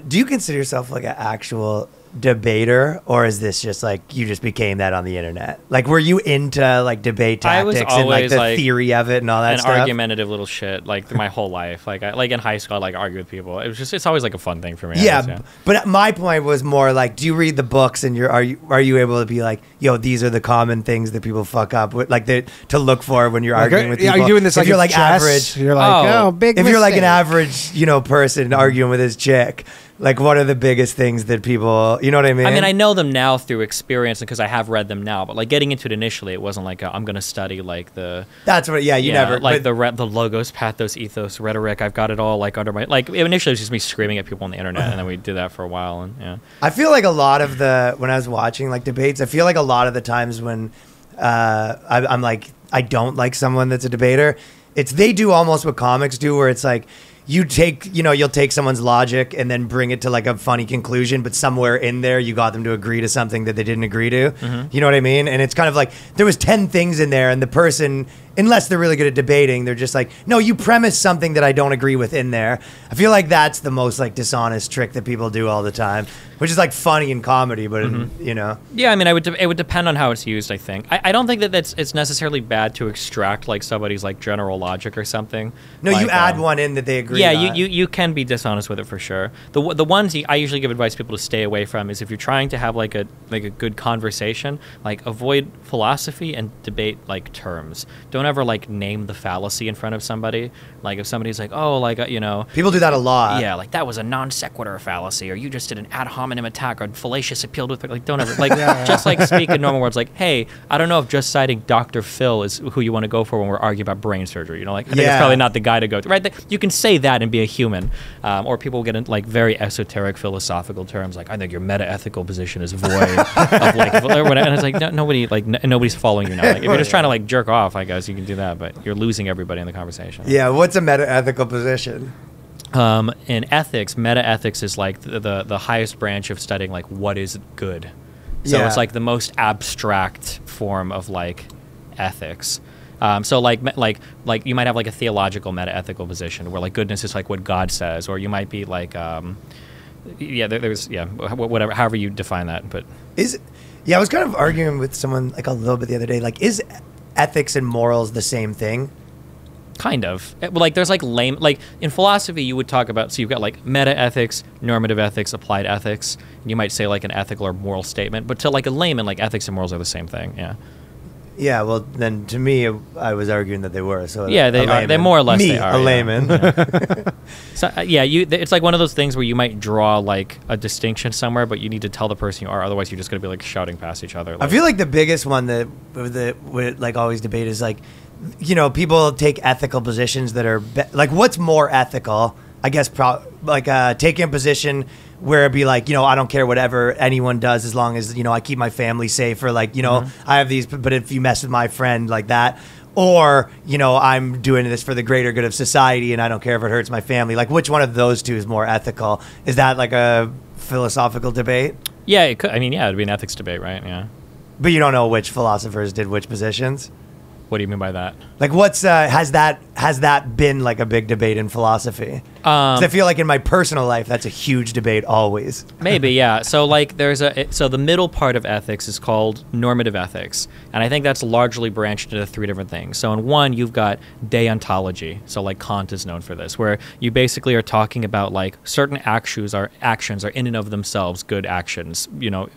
do you consider yourself like an actual debater, or is this just like you just became that on the internet? Like, were you into like debate I was tactics and like always, the like, theory of it and all that An stuff? argumentative little shit, like my whole life. Like in high school, I like argue with people. It's always like a fun thing for me. I Yeah, guess, but my point was more like, do you read the books and are you able to be like, yo, these are the common things that people fuck up with, like to look for when you're arguing with people? Are you doing this if like you're in like chess? average? You're like, Oh. oh, big. If you're like an mistake. average, person arguing with his chick, like what are the biggest things that people, you know what I mean? I mean, I know them now through experience and because I have read them now. But like getting into it initially, it wasn't like I'm going to study like the That's what. Yeah, you never like but- the logos, pathos, ethos, rhetoric. I've got it all like under my like. Initially, it was just me screaming at people on the internet, and then we did that for a while. And yeah, I feel like a lot of when I was watching like debates, I feel like a lot of the times when I'm like, I don't like someone that's a debater, they do almost what comics do, where it's like, you'll take someone's logic and then bring it to like a funny conclusion, but somewhere in there you got them to agree to something that they didn't agree to. You know what I mean? And it's kind of like there was 10 things in there, and the person, unless they're really good at debating, they're just like, no, you premise something that I don't agree with in there. I feel like that's the most like dishonest trick that people do all the time, which is like funny in comedy, but yeah. I mean, it would depend on how it's used. I think I don't think that it's necessarily bad to extract like somebody's like general logic or something. No, like, you add one in that they agree. Yeah, on. you can be dishonest with it for sure. The ones I usually give advice to people to stay away from is if you're trying to have like a good conversation, like avoid philosophy and debate like terms. Don't ever like name the fallacy in front of somebody. Like if somebody's like, oh, like People do that a lot. yeah, like that was a non sequitur fallacy, or you just did an ad hominem attack, or fallacious appealed with. Like, don't ever just like speak in normal words. Like, hey, I don't know if just citing Dr. Phil is who you want to go for when we're arguing about brain surgery. You know, like I think it's Yeah. probably not the guy to go to. Right? You can say that and be a human, or people will get in like very esoteric philosophical terms. Like, I think your meta ethical position is void of like, or whatever. And it's like nobody's following you now. Like, if you're just trying to like jerk off, I guess you can do that, but you're losing everybody in the conversation. Yeah, what's a meta-ethical position? In ethics, meta-ethics is like the highest branch of studying like what is good. So Yeah. it's like the most abstract form of like ethics. So like you might have like a theological meta-ethical position where like goodness is like what God says, or you might be like whatever, however you define that. But I was kind of arguing with someone like a little bit the other day. Like, is ethics and morals the same thing? kind of like there's like lame, like in philosophy you would talk about, so you've got like meta ethics, normative ethics, applied ethics. You might say like an ethical or moral statement, but to like a layman, like ethics and morals are the same thing. Yeah, well, then to me, I was arguing that they were. So Yeah, they a are. layman. They more or less me, they are, a yeah. layman. So it's like one of those things where you might draw like a distinction somewhere, but you need to tell the person you are, otherwise you're just going to be like shouting past each other. I feel like the biggest one that would like always debate is like people take ethical positions that are like, what's more ethical? I guess taking a position where it'd be like, I don't care whatever anyone does as long as, I keep my family safe, or like, I have these, but if you mess with my friend like that, or, I'm doing this for the greater good of society and I don't care if it hurts my family. Like, which one of those two is more ethical? Is that like a philosophical debate? Yeah, it could. I mean, yeah, it'd be an ethics debate, right? Yeah. But you don't know which philosophers did which positions? What do you mean by that? Like, has that been like a big debate in philosophy? 'Cause I feel like in my personal life, that's a huge debate always. Maybe, yeah. So like so the middle part of ethics is called normative ethics. And I think that's largely branched into three different things. So in one, you've got deontology. So like Kant is known for this, where you basically are talking about like certain actions are in and of themselves good actions,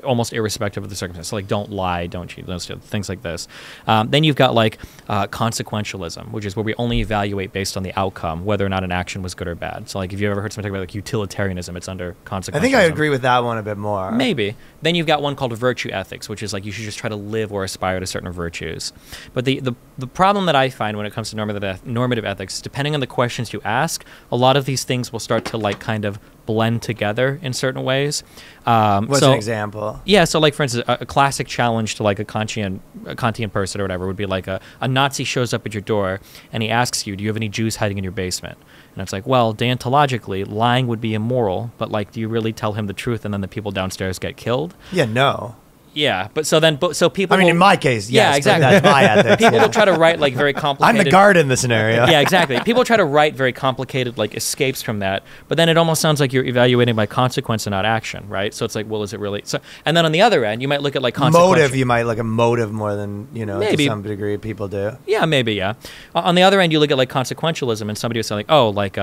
almost irrespective of the circumstance. So like don't lie, don't cheat, things like this. Then you've got like consequentialism, which is where we only evaluate based on the outcome, whether or not an action was good or bad. So like if you've ever heard something talk about like utilitarianism, it's under consequentialism. I think I agree with that one a bit more. Maybe. Then you've got one called virtue ethics, which is like you should just try to live or aspire to certain virtues. But the problem that I find when it comes to normative ethics, depending on the questions you ask, a lot of these things will start to like kind of blend together in certain ways. What's an example? Yeah, so like for instance, a classic challenge to like a Kantian person or whatever would be like a Nazi shows up at your door and he asks you, do you have any Jews hiding in your basement? And it's like, well, deontologically, lying would be immoral, but like, do you really tell him the truth and then the people downstairs get killed? Yeah, no. Yeah, but so people. I mean, in my case, yes. Yeah, exactly. That's my ethics. People will try to write like very complicated. I'm the guard in the scenario. Yeah, exactly. People try to write very complicated like escapes from that, but then it almost sounds like you're evaluating by consequence and not action, right? So it's like, well, is it really? So, and then on the other end, you might look at like motive. You might look at motive more than maybe. To some degree people do. Yeah, maybe. Yeah. On the other end, you look at like consequentialism, and somebody would say like, oh, like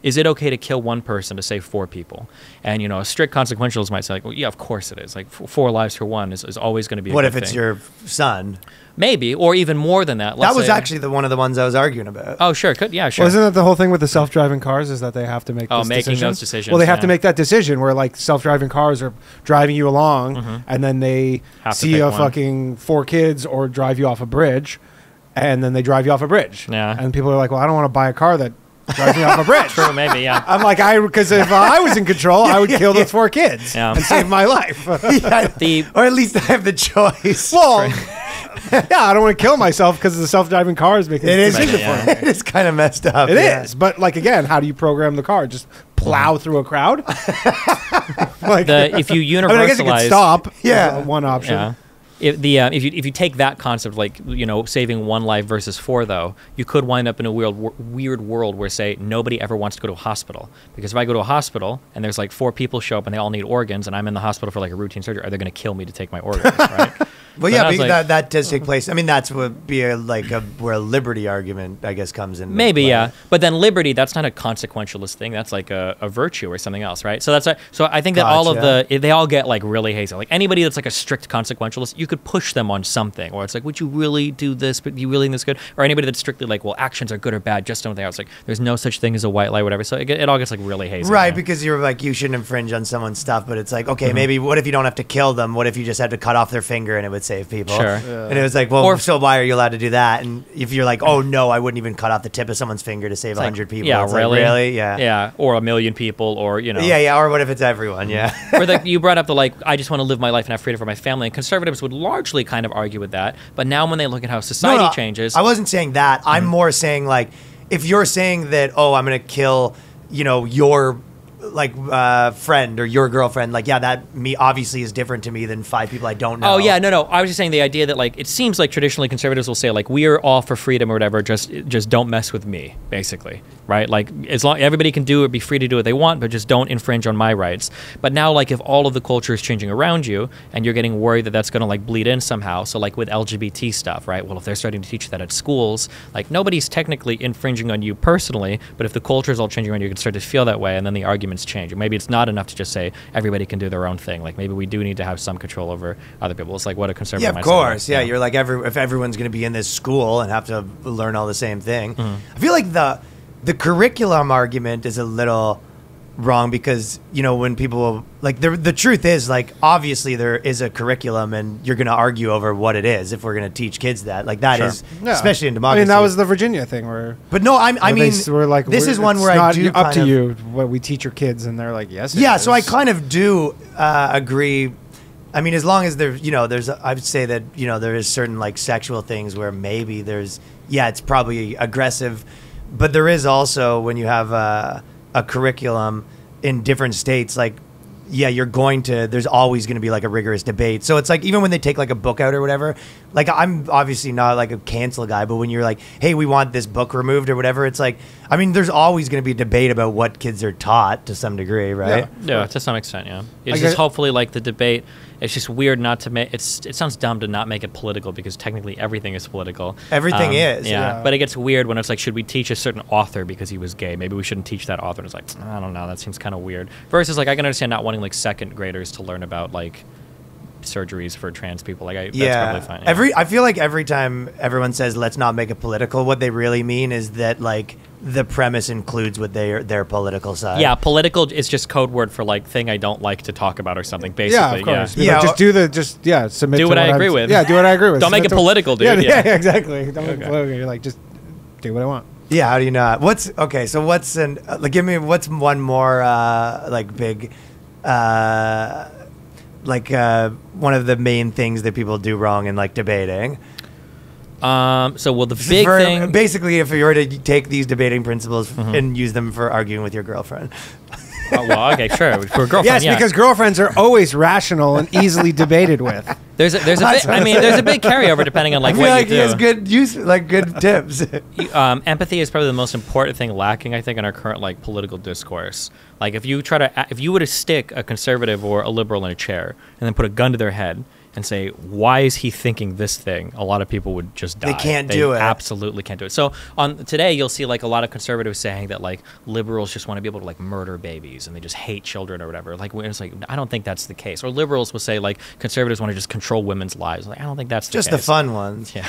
is it okay to kill one person to save 4 people? And a strict consequentialist might say like, well, yeah, of course it is. Like 4 lives for one is always going to be. What if it's your son? Maybe, or even more than that. That was actually one of the ones I was arguing about. Oh, sure, sure. Well, isn't that the whole thing with the self-driving cars? Is that they have to make those decisions? Well, they have to make that decision where like self-driving cars are driving you along, and then they see a fucking 4 kids or drive you off a bridge, and then they drive you off a bridge. Yeah, and people are like, well, I don't want to buy a car that drives me off a bridge. True, maybe, yeah. I'm like, because if I was in control, I would kill those 4 kids and save my life. Or at least I have the choice. Well, yeah, I don't want to kill myself because the self-driving car is making it is decision for me. It is kind of messed up. It is, but like again, how do you program the car? Just plow through a crowd? Like, if you universalize, I guess you could stop. Yeah, one option. Yeah. If you take that concept, like saving 1 life versus 4, though, you could wind up in a weird world where, say, nobody ever wants to go to a hospital, because if I go to a hospital and there's like 4 people show up and they all need organs and I'm in the hospital for like a routine surgery, are they going to kill me to take my organs? Right? Well, yeah, but that does take place. I mean, that's would be where a liberty argument, I guess, comes in. Maybe, yeah. But then liberty, that's not a consequentialist thing. That's like a virtue or something else, right? So so I think that all of they all get like really hazy. Like anybody that's like a strict consequentialist, you could push them on something, or it's like, would you really do this? But you really think this good? Or anybody that's strictly like, well, actions are good or bad, just don't think. It's like there's no such thing as a white lie, whatever. So it all gets like really hazy. Right, because you're like, you shouldn't infringe on someone's stuff, but it's like, okay, maybe what if you don't have to kill them? What if you just had to cut off their finger and it would save people? Sure. And it was like, well, so why are you allowed to do that? And if you're like, oh no, I wouldn't even cut off the tip of someone's finger to save 100 people. Yeah, it's really? Like, really? Yeah. Yeah, or 1 million people, or Yeah, or what if it's everyone? Yeah. Or you brought up I just want to live my life and have freedom for my family. And conservatives would largely kind of argue with that. But now when they look at how society changes, I wasn't saying that. I'm more saying like, if you're saying that, oh, I'm going to kill, your friend or your girlfriend, like, yeah, that me obviously is different to me than 5 people I don't know. Oh yeah, no. I was just saying the idea that like it seems like traditionally conservatives will say like we are all for freedom or whatever, just don't mess with me, basically, right? Like as long everybody can do it, be free to do what they want, but just don't infringe on my rights. But now like if all of the culture is changing around you and you're getting worried that that's going to like bleed in somehow, so like with LGBT stuff, right? Well, if they're starting to teach that at schools, like nobody's technically infringing on you personally, but if the culture is all changing around you, you can start to feel that way, and then the arguments change. Or maybe it's not enough to just say everybody can do their own thing. Like maybe we do need to have some control over other people. It's like what a conservative. Yeah, of course. Yeah, you're like if everyone's going to be in this school and have to learn all the same thing. I feel like the curriculum argument is a little wrong because when people like the truth is like obviously there is a curriculum and you're going to argue over what it is if we're going to teach kids that like that is Yeah. especially in I democracy. mean, that was the Virginia thing where. but no, I where mean we're like, this is one it's where I not do up kind to of, you what we teach your kids, and they're like, yes. it yeah, so I is. kind of do agree. I mean, as long as there's I would say that there is certain like sexual things where maybe it's probably aggressive, but there is also when you have a curriculum in different states, like there's always going to be like a rigorous debate. So it's like even when they take like a book out or whatever, like I'm obviously not like a cancel guy, but when you're like, hey, we want this book removed or whatever, it's like, I mean, there's always going to be a debate about what kids are taught to some degree, right? Yeah, to some extent, yeah. I It's get- just hopefully like the debate. It's just weird not to make it sounds dumb to not make it political because technically everything is political. Everything is, yeah. But it gets weird when it's like, should we teach a certain author because he was gay? Maybe we shouldn't teach that author. And it's like, I don't know, that seems kind of weird. Versus like I can understand not wanting like second graders to learn about like surgeries for trans people. Like that's probably fine. Yeah. I feel like every time everyone says let's not make it political, what they really mean is that like the premise includes what their political side. Yeah, political is just code word for like thing I don't like to talk about or something. Basically, Yeah, of course. Yeah. Like, submit. Do to what I I'm- agree with. Yeah, do what I agree with. Don't make Submit it to- political, dude. Yeah, Yeah. yeah, exactly. Don't make it political. You're like, just do what I want. Yeah, how do you not? What's give me what's one more like big one of the main things that people do wrong in like debating. So the big thing. Basically, if you were to take these debating principles and use them for arguing with your girlfriend. Well, okay, sure. For a girlfriend, Yes, yeah. because girlfriends are always rational and easily debated with. there's a big, I mean, there's a big carryover depending on like I feel what like you do. he has good tips. Empathy is probably the most important thing lacking, I think, in our current like political discourse. Like if you were to stick a conservative or a liberal in a chair and then put a gun to their head and say, why is he thinking this thing? A lot of people would just die. They can't do it. Absolutely can't do it. So on today, you'll see like a lot of conservatives saying that like liberals just want to be able to like murder babies and they just hate children or whatever. Like it's like I don't think that's the case. Or liberals will say like conservatives want to just control women's lives. Like I don't think that's the Just case. the fun ones. Yeah.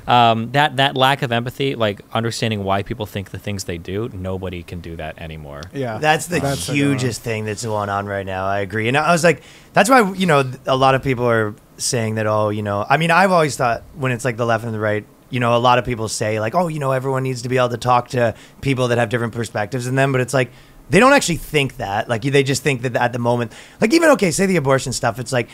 That lack of empathy, like understanding why people think the things they do, nobody can do that anymore. Yeah, That's the That's hugest thing that's going on right now. I agree. And I was like, that's why, a lot of people are saying that, I mean, I've always thought when it's like the left and the right, a lot of people say like, everyone needs to be able to talk to people that have different perspectives than them. But it's like, they don't actually think that. Like, they just think that at the moment, like even, say the abortion stuff, it's like,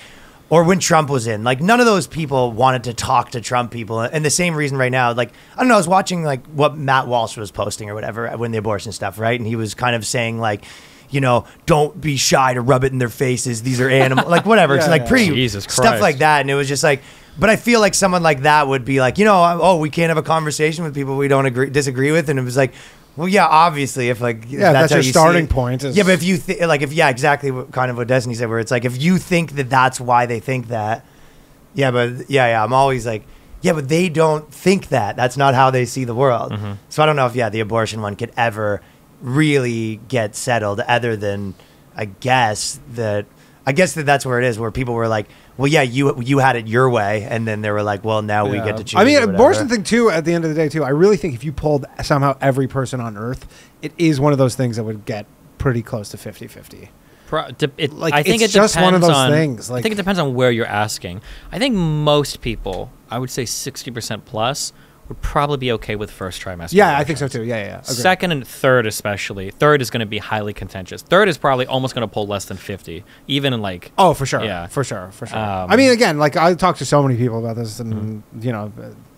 or when Trump was in, like none of those people wanted to talk to Trump people. And the same reason right now, like, I don't know, I was watching like what Matt Walsh was posting or whatever when the abortion stuff, right? And he was kind of saying like, don't be shy to rub it in their faces. These are animals, like whatever. It's like pretty Jesus stuff Christ. like that. And it was just like, but I feel like someone like that would be like, we can't have a conversation with people we don't disagree with. And it was like, well, yeah, obviously, if like that's how your you starting see it. point is- Yeah, but if you exactly what Destiny said, where it's like if you think that that's why they think that, I'm always like, yeah, but they don't think that. That's not how they see the world. Mm-hmm. So I don't know if the abortion one could ever really get settled, other than I guess that's where it is, where people were like, well, yeah, you had it your way, and then they were like, well, now we get to choose. I mean, or whatever. abortion thing too. At the end of the day, too, I really think if you pulled somehow every person on Earth, it is one of those things that would get pretty close to 50-50. I think it's it just one of depends those on- things, I like- think it depends on where you're asking. I think most people, I would say 60% plus, would probably be okay with first trimester. Yeah, I think so abortions. too. Yeah. Agreed. Second and third, especially. Third is going to be highly contentious. Third is probably almost going to pull less than 50, even in like. Oh, for sure. Yeah. For sure. Um, I mean, again, like I talk to so many people about this, and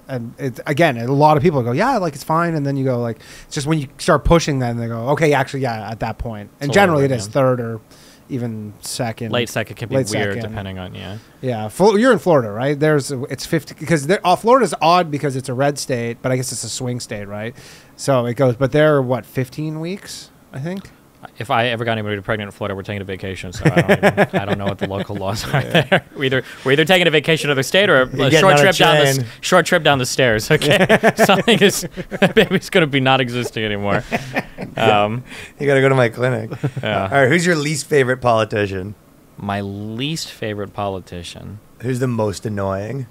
and it's again, a lot of people go, yeah, like it's fine, and then you go like, it's just when you start pushing, then they go, okay, actually, yeah, at that point, and It's a generally it little is bit, third or even second. Late second can be Late weird second. depending on, yeah. Yeah, you're in Florida, right? It's 50 because Florida's odd because it's a red state, but I guess it's a swing state, right? So it goes, but they're 15 weeks, I think. If I ever got anybody pregnant in Florida, we're taking a vacation, so I don't know what the local laws are there. We're either taking a vacation to the state or a getting short on a trip down the stairs. Okay, something is baby's going to be not existing anymore. You got to go to my clinic. Yeah. All right, who's your least favorite politician? My least favorite politician. Who's the most annoying?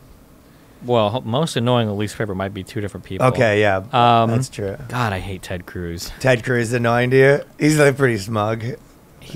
Well, most annoying and least favorite might be two different people. Okay, yeah, that's true. God, I hate Ted Cruz. Ted Cruz is annoying to you? He's like pretty smug.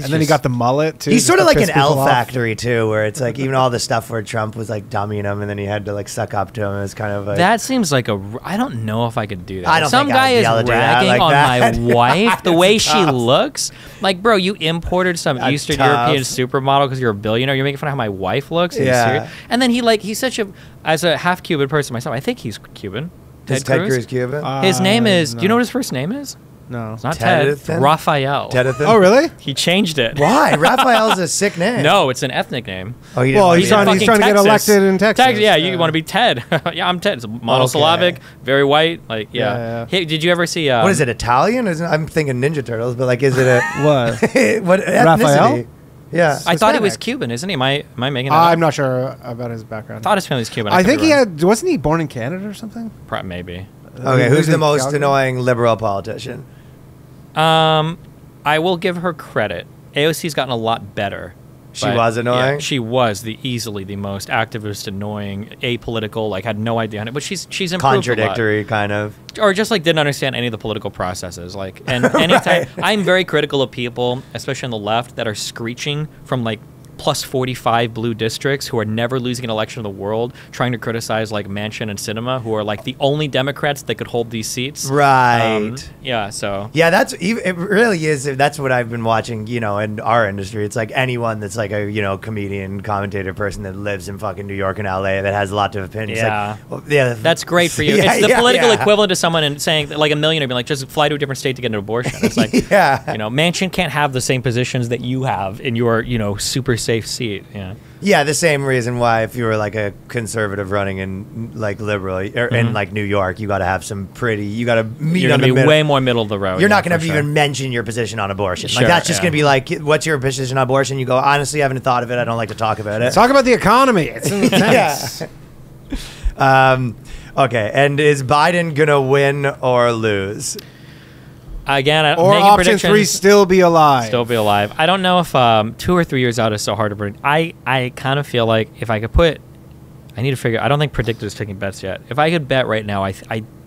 And then he got the mullet too. He's just sort of to like piss an L people off. Factory too, where it's like even all the stuff where Trump was like dummying him, and then he had to like suck up to him. It was kind of like That seems like I don't know if I could do that. I don't Some think I guy would is be able to do that ragging like on that. my wife, the way she looks. Like, bro, you imported some That's Eastern tough. European supermodel because you're a billionaire. You're making fun of how my wife looks. Are you Yeah. serious? And then he's such a, as a half Cuban person myself, I think he's Cuban. Is Ted Cruz Cuban? His name is, no. do you know what his first name is? No. It's not Ted. Tedithan? Raphael. Tedithan? Oh, really? He changed it. Why? Raphael's a sick name. No, it's an ethnic name. Oh, he didn't Well, like he's it. trying- fucking to get Texas. elected in Texas. Yeah, you want to be Ted. Yeah, I'm Ted. It's monosyllabic, Okay. very white. Like, yeah. Yeah. Hey, did you ever see? What is it? Italian? I'm thinking Ninja Turtles, but like, is it a What? what ethnicity? Raphael? Yeah. I thought he was Hispanic. Cuban, isn't he? Am I making that up? I'm not sure about his background. I thought his family's Cuban. I could think be he wrong. had. Wasn't he born in Canada or something? Maybe. Okay, He who's lives the in most Calgary? annoying liberal politician? I will give her credit. AOC's gotten a lot better. She but, was annoying? Yeah, she was easily the most activist, annoying, apolitical. Like had no idea on it, but she's improved Contradictory, kind of. a lot. Or just like didn't understand any of the political processes. Like and anytime I'm very critical of people, especially on the left, that are screeching from like plus 45 blue districts who are never losing an election in the world, trying to criticize like Manchin and Sinema, who are like the only Democrats that could hold these seats. Right. Yeah. So. Yeah, it really is. That's what I've been watching, in our industry. It's like anyone that's like a, comedian, commentator person that lives in fucking New York and LA that has a lot of opinions. Yeah. Like, well, yeah. That's great for you. Yeah, It's the yeah, political yeah. equivalent to someone and saying like a millionaire being like, just fly to a different state to get an abortion. It's like, Yeah. Manchin can't have the same positions that you have in your, super safe seat. Yeah. Yeah, the same reason why if you were like a conservative running in like liberal or in like New York, you got to have you got to meet You're on going the to be middle. way more middle of the road. You're yeah, not going for to sure. even mention your position on abortion. Sure, like that's just yeah. going to be like, what's your position on abortion? You go, honestly, I haven't thought of it. I don't like to talk about it. Talk about the economy. It's intense. Okay, and is Biden gonna win or lose? Again, Or making option predictions, 3, still be alive. still be alive. I don't know if 2 or 3 years out is so hard to predict. I kind of feel like if I could I need to figure. I don't think predicted is taking bets yet. If I could bet right now, I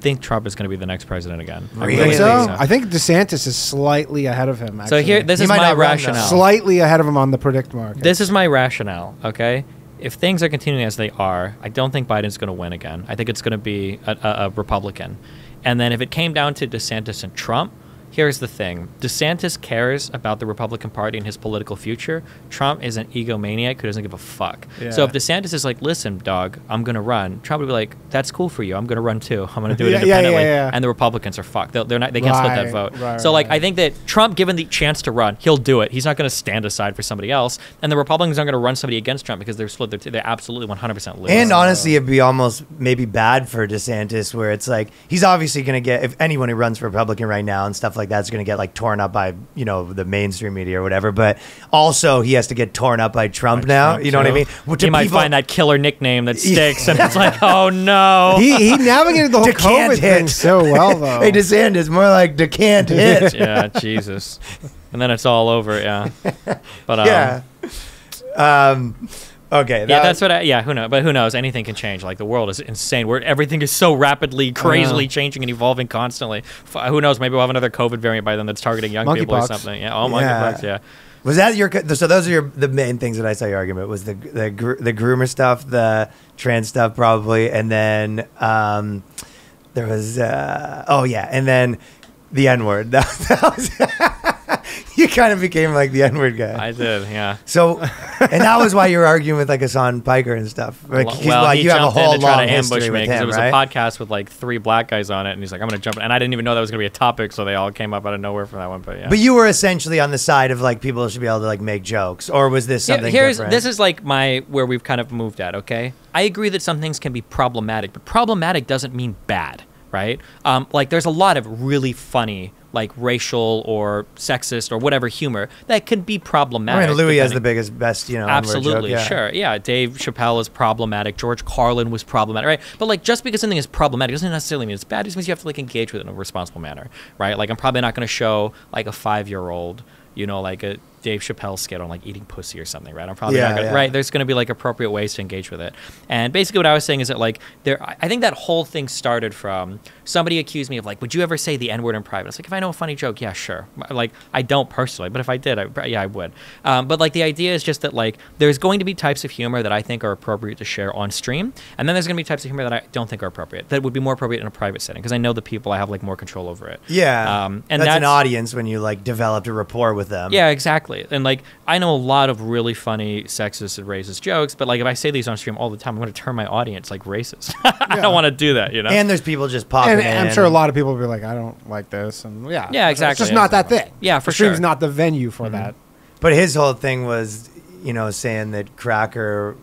think Trump is going to be the next president again. I Really? You think so? think I think DeSantis is slightly ahead of him. So Actually. here, this He is might my not run, though. rationale. slightly ahead of him on the predict market. This is my rationale, okay? If things are continuing as they are, I don't think Biden's going to win again. I think it's going to be a Republican. And then if it came down to DeSantis and Trump, here's the thing. DeSantis cares about the Republican Party and his political future. Trump is an egomaniac who doesn't give a fuck. Yeah. So if DeSantis is like, listen, dog, I'm going to run, Trump would be like, that's cool for you. I'm going to run too. I'm going to do it Yeah, yeah, independently. yeah. And the Republicans are fucked. They can't split that Right, vote. right, so like, right. I think that Trump, given the chance to run, he'll do it. He's not going to stand aside for somebody else. And the Republicans aren't going to run somebody against Trump because they're split. They're absolutely 100% lose. And honestly, it'd be almost maybe bad for DeSantis, where it's like he's obviously going to get, if anyone who runs for Republican right now and stuff like that is going to get like torn up by the mainstream media or whatever. But also he has to get torn up by Trump now. Trump, You know what I too. mean? Which He to might people- find that killer nickname that sticks, and it's like, oh no. he navigated the whole Decant COVID thing hit. so well, though. Hey, DeSantis, more like decant hit. Yeah, Jesus. And then it's all over. Yeah. But Yeah. Okay. yeah, that's what who knows? But who knows? Anything can change. Like the world is insane. Where everything is so rapidly, crazily changing and evolving constantly. Who knows? Maybe we'll have another COVID variant by then that's targeting young people or Monkeypox. something. Yeah. Oh, monkeypox. Yeah. Was that so those are the main things that I saw your argument was the groomer stuff, the trans stuff probably, and then there was and then the N-word. That was you kind of became like the N-word guy. I did. Yeah. So, and that was why you were arguing with like Hassan Piker and stuff. Like, Well, he you have a jumped in whole to try long to ambush history me with him, it was right? a podcast with like 3 black guys on it, and he's like, "I'm going to jump," and I didn't even know that was going to be a topic, so they all came up out of nowhere for that one. But yeah. But you were essentially on the side of like people should be able to like make jokes, or was this something different? This is like where we've kind of moved at. Okay, I agree that some things can be problematic, but problematic doesn't mean bad, right? Like there's a lot of really funny, like racial or sexist or whatever humor that could be problematic. I mean, Louis has depending- the best, N-word Absolutely, joke, yeah. sure. Yeah, Dave Chappelle is problematic. George Carlin was problematic, right? But like, just because something is problematic doesn't necessarily mean it's bad. It just means you have to like engage with it in a responsible manner, right? Like, I'm probably not going to show like a 5-year-old, like a Dave Chappelle skit on like eating pussy or something, right? I'm probably Yeah, not gonna, yeah. right. There's going to be like appropriate ways to engage with it. And basically what I was saying is that like I think that whole thing started from somebody accused me of like, would you ever say the N-word in private? It's like, if I know a funny joke, yeah, sure. Like I don't personally, but if I did, I would. But like the idea is just that like there's going to be types of humor that I think are appropriate to share on stream, and then there's going to be types of humor that I don't think are appropriate, that would be more appropriate in a private setting, because I know the people, I have like more control over it. Yeah. And that's an audience when you like developed a rapport with them. Yeah, exactly. And like I know a lot of really funny sexist and racist jokes, but like if I say these on stream all the time, I'm going to turn my audience like racist. I don't want to do that, you know. And there's people just popping And in. I'm sure a lot of people will be like, I don't like this, and Yeah, exactly. It's just not that thing. Yeah, for the stream's sure. not the venue for that. But his whole thing was, you know, saying that Cracker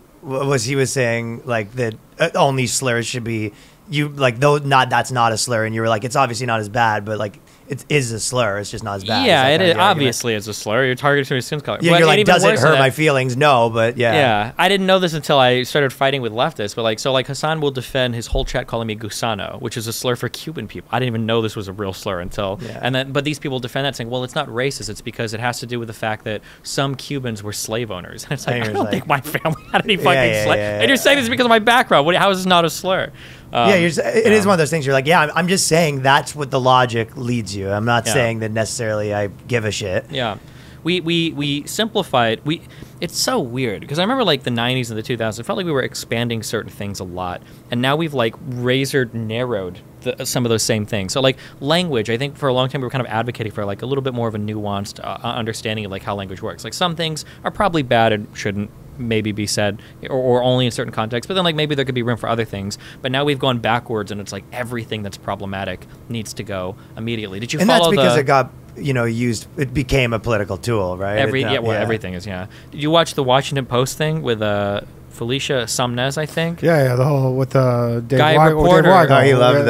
he was saying like that only slurs should be that's not a slur, and you were like, it's obviously not as bad, but like it is a slur, it's just not as bad. Yeah, it that is. kind of the argument? Obviously, it's a slur. You're targeting to his skin color. Yeah, But you're like, even does it worse than hurt that- my feelings? No, but yeah. Yeah, I didn't know this until I started fighting with leftists. But like, so like Hassan will defend his whole chat calling me gusano, which is a slur for Cuban people. I didn't even know this was a real slur until. Yeah. And then, but these people defend that, saying, well, it's not racist. It's because it has to do with the fact that some Cubans were slave owners. And it's like, And I you're don't like- think my family had any fucking yeah, slave. yeah, And you're saying this because of my background. How is this not a slur? Yeah, it is one of those things. You're like, yeah, I'm just saying that's what the logic leads you. I'm not Yeah. saying that necessarily I give a shit. Yeah. We simplified. It's so weird because I remember like the 90s and the 2000s. It felt like we were expanding certain things a lot, and now we've like narrowed some of those same things. So like language, I think for a long time we were kind of advocating for like a little bit more of a nuanced understanding of like how language works. Like some things are probably bad and shouldn't maybe be said or only in certain contexts, but then like maybe there could be room for other things. But now we've gone backwards, and it's like everything that's problematic needs to go immediately. Did you And follow that's because the it got, used. It became a political tool, right? everything is. Did you watch the Washington Post thing with Felicia Sumnez, I think? Yeah, the whole with the Dave Guy Weigel- reporter. Dave Weigel. Oh, he loved Yeah,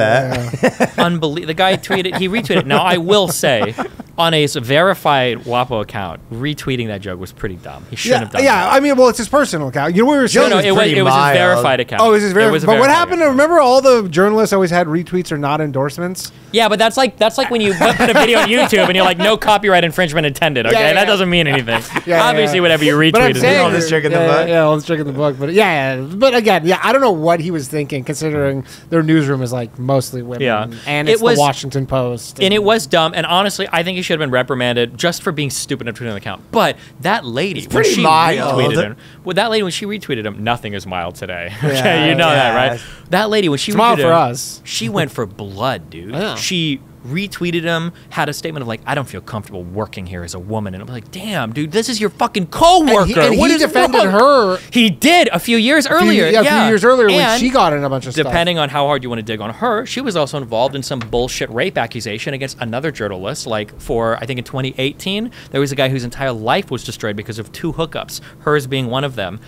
that. Unbelievable. The guy he retweeted. Now, I will say, on a verified WAPO account, retweeting that joke was pretty dumb. He shouldn't have done that. I mean, well, it's his personal account. You know, we were saying. No, it was pretty his mild. verified account. Oh, it was his It was a But what verified happened? account. Remember, all the journalists always had retweets or not endorsements. Yeah, but that's like when you put a video on YouTube and you're like, no copyright infringement intended. Okay, Yeah, that yeah. doesn't mean anything. Yeah, Obviously, yeah. whatever you retweet But I'm is saying, all this trick in the book. Yeah, all this trick in the book. But yeah. But again, I don't know what he was thinking, considering their newsroom is like mostly women. Yeah. and It it's was- the Washington Post. And it was dumb. And honestly, I think he should have been reprimanded just for being stupid and tweeting an account. But that lady, when pretty she mild. retweeted him, when she retweeted him, nothing is mild today. Okay, Yeah, you know that, yeah. right? That lady, when she It's mild retweeted for him, us. she went for blood, dude. Yeah. She retweeted him, had a statement of like, I don't feel comfortable working here as a woman. And I'm like, damn, dude, this is your fucking coworker. And What he is defended wrong? her He did a few years earlier. a few years earlier when And she got in a bunch of stuff. depending on how hard you want to dig on her, she was also involved in some bullshit rape accusation against another journalist. Like I think in 2018, there was a guy whose entire life was destroyed because of 2 hookups, hers being one of them,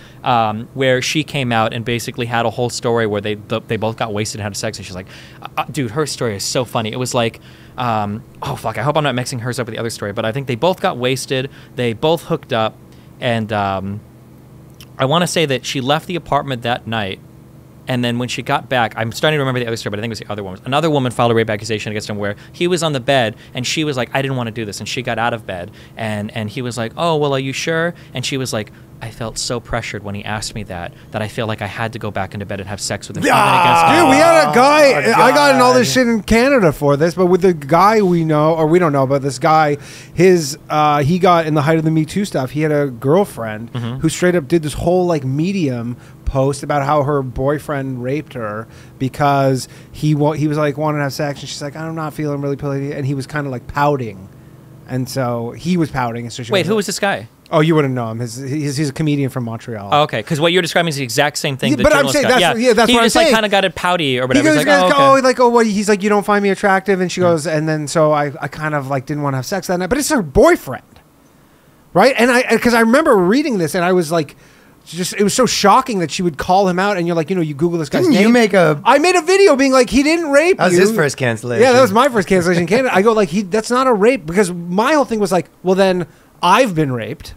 where she came out and basically had a whole story where they both got wasted and had sex. And she's like, dude, her story is so funny. It was like, oh fuck, I hope I'm not mixing hers up with the other story, but I think they both got wasted, they both hooked up, and I want to say that she left the apartment that night, and then when she got back, I'm starting to remember the other story, but I think it was the other one. Another woman filed a rape accusation against him where he was on the bed, and she was like, I didn't want to do this, and she got out of bed, and he was like, oh, well, are you sure? And she was like, I felt so pressured when he asked me that I feel like I had to go back into bed and have sex with him. even against my Dude, we had a guy. Oh, I got in all this God. shit in Canada for this, but with the guy we know, or we don't know, but this guy, he got in the height of the Me Too stuff. He had a girlfriend who straight up did this whole like Medium post about how her boyfriend raped her because he was like wanting to have sex, and she's like, I'm not feeling really pretty, and he was kind of like pouting, and so he was pouting, and so she Wait, who was this guy? Oh, you wouldn't know him. He's a comedian from Montreal. Oh, okay, because what you're describing is the exact same thing. Yeah, the but I'm journalist saying got. that's- yeah, that's he what I'm just like saying. kind of got it pouty or He whatever. goes, He's like, well, he's like, you don't find me attractive, and she goes, and then so I kind of like didn't want to have sex that night, but it's her boyfriend, right? And because I remember reading this, and I was like, it was so shocking that she would call him out, and you're like, you Google this guy's Didn't name. you make a? I made a video being like, he didn't rape That was you. his first cancellation. Yeah, that was my first cancellation in Canada. I go like, that's not a rape, because my whole thing was like, well then I've been raped.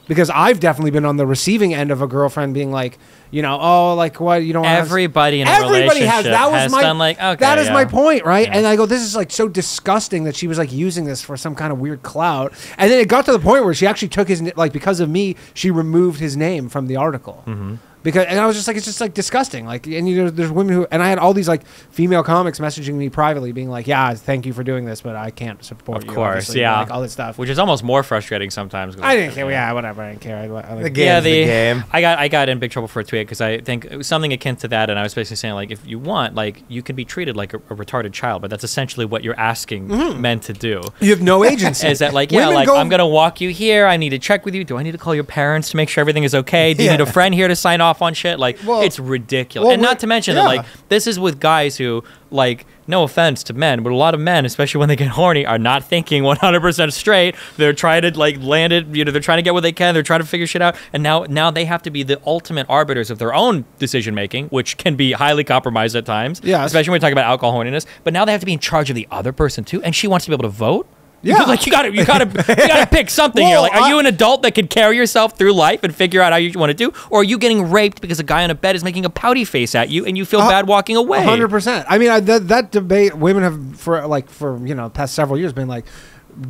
Because I've definitely been on the receiving end of a girlfriend being like, you know, oh, like what, you don't have- Everybody in a Everybody has. relationship That was has my, done like, okay, that is yeah. my point, right? Yeah. And I go, this is like so disgusting that she was like using this for some kind of weird clout. And then it got to the point where she actually took his, like, because of me, she removed his name from the article. Mm-hmm. Because, and I was just like, it's just like disgusting. Like, and you know, there's women who, and I had all these like female comics messaging me privately, being like, "Yeah, thank you for doing this, but I can't support you." Of course, obviously," yeah. like all this stuff. Which is almost more frustrating sometimes. 'Cause I didn't care. Yeah, whatever. I didn't care. I The like, game's the game. I got in big trouble for a tweet because I think it was something akin to that, and I was basically saying like, if you want, like, you can be treated like a retarded child, but that's essentially what you're asking men to do. you have no agency. Is that like, yeah, Women like go- I'm gonna walk you here. I need to check with you. Do I need to call your parents to make sure everything is okay? Do you Yeah. need a friend here to sign off on shit? Like, Well- it's ridiculous. well, and not to mention that, yeah. like, this is with guys who, like, no offense to men, but a lot of men, especially when they get horny, are not thinking 100% straight. They're trying to like land it. You know, they're trying to get what they can. They're trying to figure shit out. And now they have to be the ultimate arbiters of their own decision making, which can be highly compromised at times. Yes. Especially when we talk about alcohol horniness. But now they have to be in charge of the other person too, and she wants to be able to vote. Yeah. Like you gotta pick something here. Well, Like, are you an adult that can carry yourself through life and figure out how you want to do, or are you getting raped because a guy on a bed is making a pouty face at you and you feel bad walking away? 100%. I mean, that debate, women have for you know past several years been like,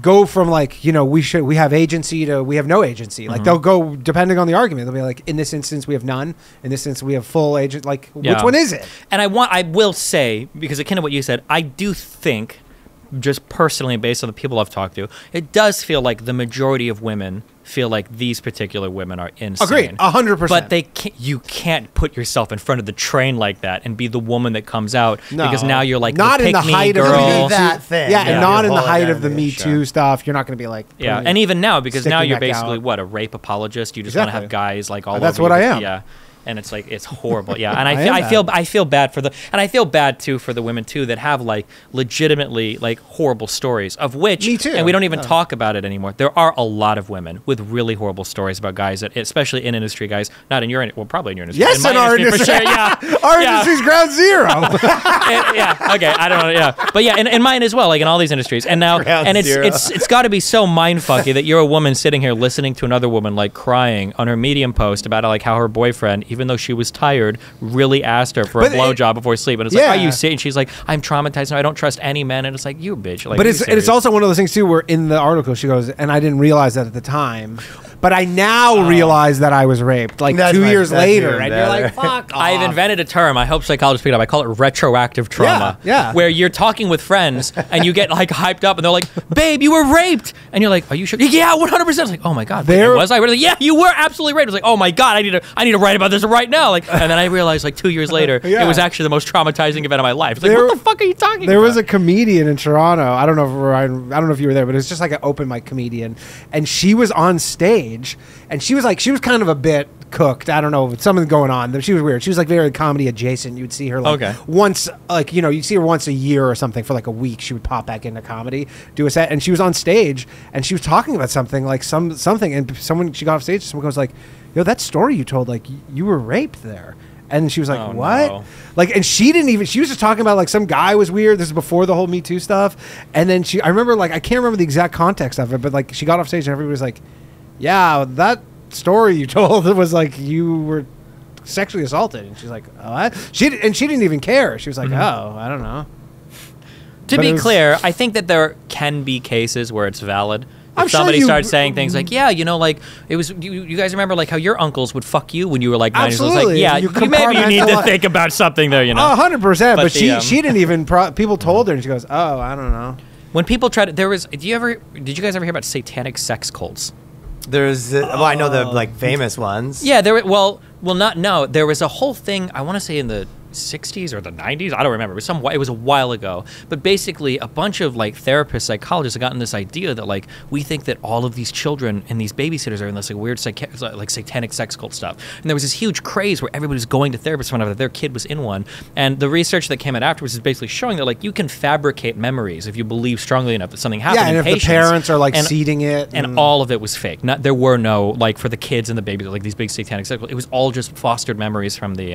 go from like, you know, we have agency to we have no agency. Like they'll go depending on the argument. They'll be like, in this instance we have none. In this instance we have full agent. Like Yeah. which one is it? And I will say, because akin to what you said, I do think, just personally based on the people I've talked to, it does feel like the majority of women feel like these particular women are insane. Agreed, 100%. But you can't put yourself in front of the train like that and be the woman that comes out, because now you're like not the in the pick-me height girl. of You'll the be that thing. Yeah, Yeah. and not in the You'll height hold of the it Me down, Too stuff. You're not going to be like, Yeah, putting and it- even now, because stick now your you're neck basically out. what, a rape apologist. You just want to have Exactly. guys like all That's over what you. I am. Yeah. And it's like, it's horrible. Yeah. And I am I feel bad for I feel bad too for the women too that have like legitimately like horrible stories, of which, Me too. and we don't even talk about it anymore. There are a lot of women with really horrible stories about guys that, especially in industry guys, not in your, well, probably in your industry. Yes, my in our for industry. sure. Yeah. Our Yeah. industry's ground zero. Yeah. Okay. I don't know. Yeah. But yeah, in mine as well, like in all these industries. And now, Ground and zero. it's got to be so mindfucky that you're a woman sitting here listening to another woman like crying on her Medium post about like how her boyfriend, even though she was tired, really asked her for But a blowjob before sleep. And it's yeah. like, are you serious? And she's like, I'm traumatized now. I don't trust any men. And it's like, you bitch. Like, But are it's you and it's serious? also one of those things too where in the article she goes, and I didn't realize that at the time, but I now realize that I was raped like That's 2 years that's later, even and you're like, better. fuck off. I've invented a term. I hope psychologists pick it up. I call it retroactive trauma. Yeah. Where you're talking with friends and you get like hyped up and they're like, babe, you were raped. And you're like, are you sure? Yeah, 100%. It's like, oh my God. There- Was I? Like, yeah, you were absolutely raped. It's like, oh my God, I need to write about this right now. Like, and then I realized like 2 years later, Yeah. it was actually the most traumatizing event of my life. It's like, There- what the fuck are you talking about? There was a comedian in Toronto. I don't know if you were there, but it's just like an open mic comedian, and she was on stage, and she was kind of a bit cooked. I don't know, something going on. She was weird. She was like very comedy adjacent. You'd see her like Okay. once, like, you know, you'd see her once a year or something for like a week. She would pop back into comedy, do a set, and she was on stage, and she was talking about something like something, and she got off stage. Someone goes like, "Yo, that story you told, like you were raped there." And she was like, Oh, "What?" no. Like, and she was just talking about like some guy was weird. This is before the whole Me Too stuff. And then I remember like, I can't remember the exact context of it, but like she got off stage and everybody was like, "Yeah, that story you told was like you were sexually assaulted." And she's like, "Oh, what?" She didn't even care. She was like, "Oh, I don't know." To But be it was- clear, I think that there can be cases where it's valid. If I'm sure somebody you- starts saying things like, yeah, you know, like, it was, you guys remember, like, how your uncles would fuck you when you were, like, 9 years old? It's like, Absolutely. yeah, You maybe you need to compartmentalize- think about something there, you know? 100%. But But the, she didn't even. People told her, and she goes, "Oh, I don't know." When people try to, did you guys ever hear about satanic sex cults? There's, well, I know the like famous ones. Yeah, there was a whole thing, I want to say in the 60s or the 90s, I don't remember. It was a while ago. But basically, a bunch of like therapists, psychologists have gotten this idea that like we think that all of these children and these babysitters are in this like weird like satanic sex cult stuff. And there was this huge craze where everybody was going to therapists whenever their kid was in one. And the research that came out afterwards is basically showing that like you can fabricate memories if you believe strongly enough that something happened. Yeah, and in if the patients. parents are like And- seeding it, and all of it was fake. There were no like for the kids and the babies like these big satanic sex cults. It was all just fostered memories from the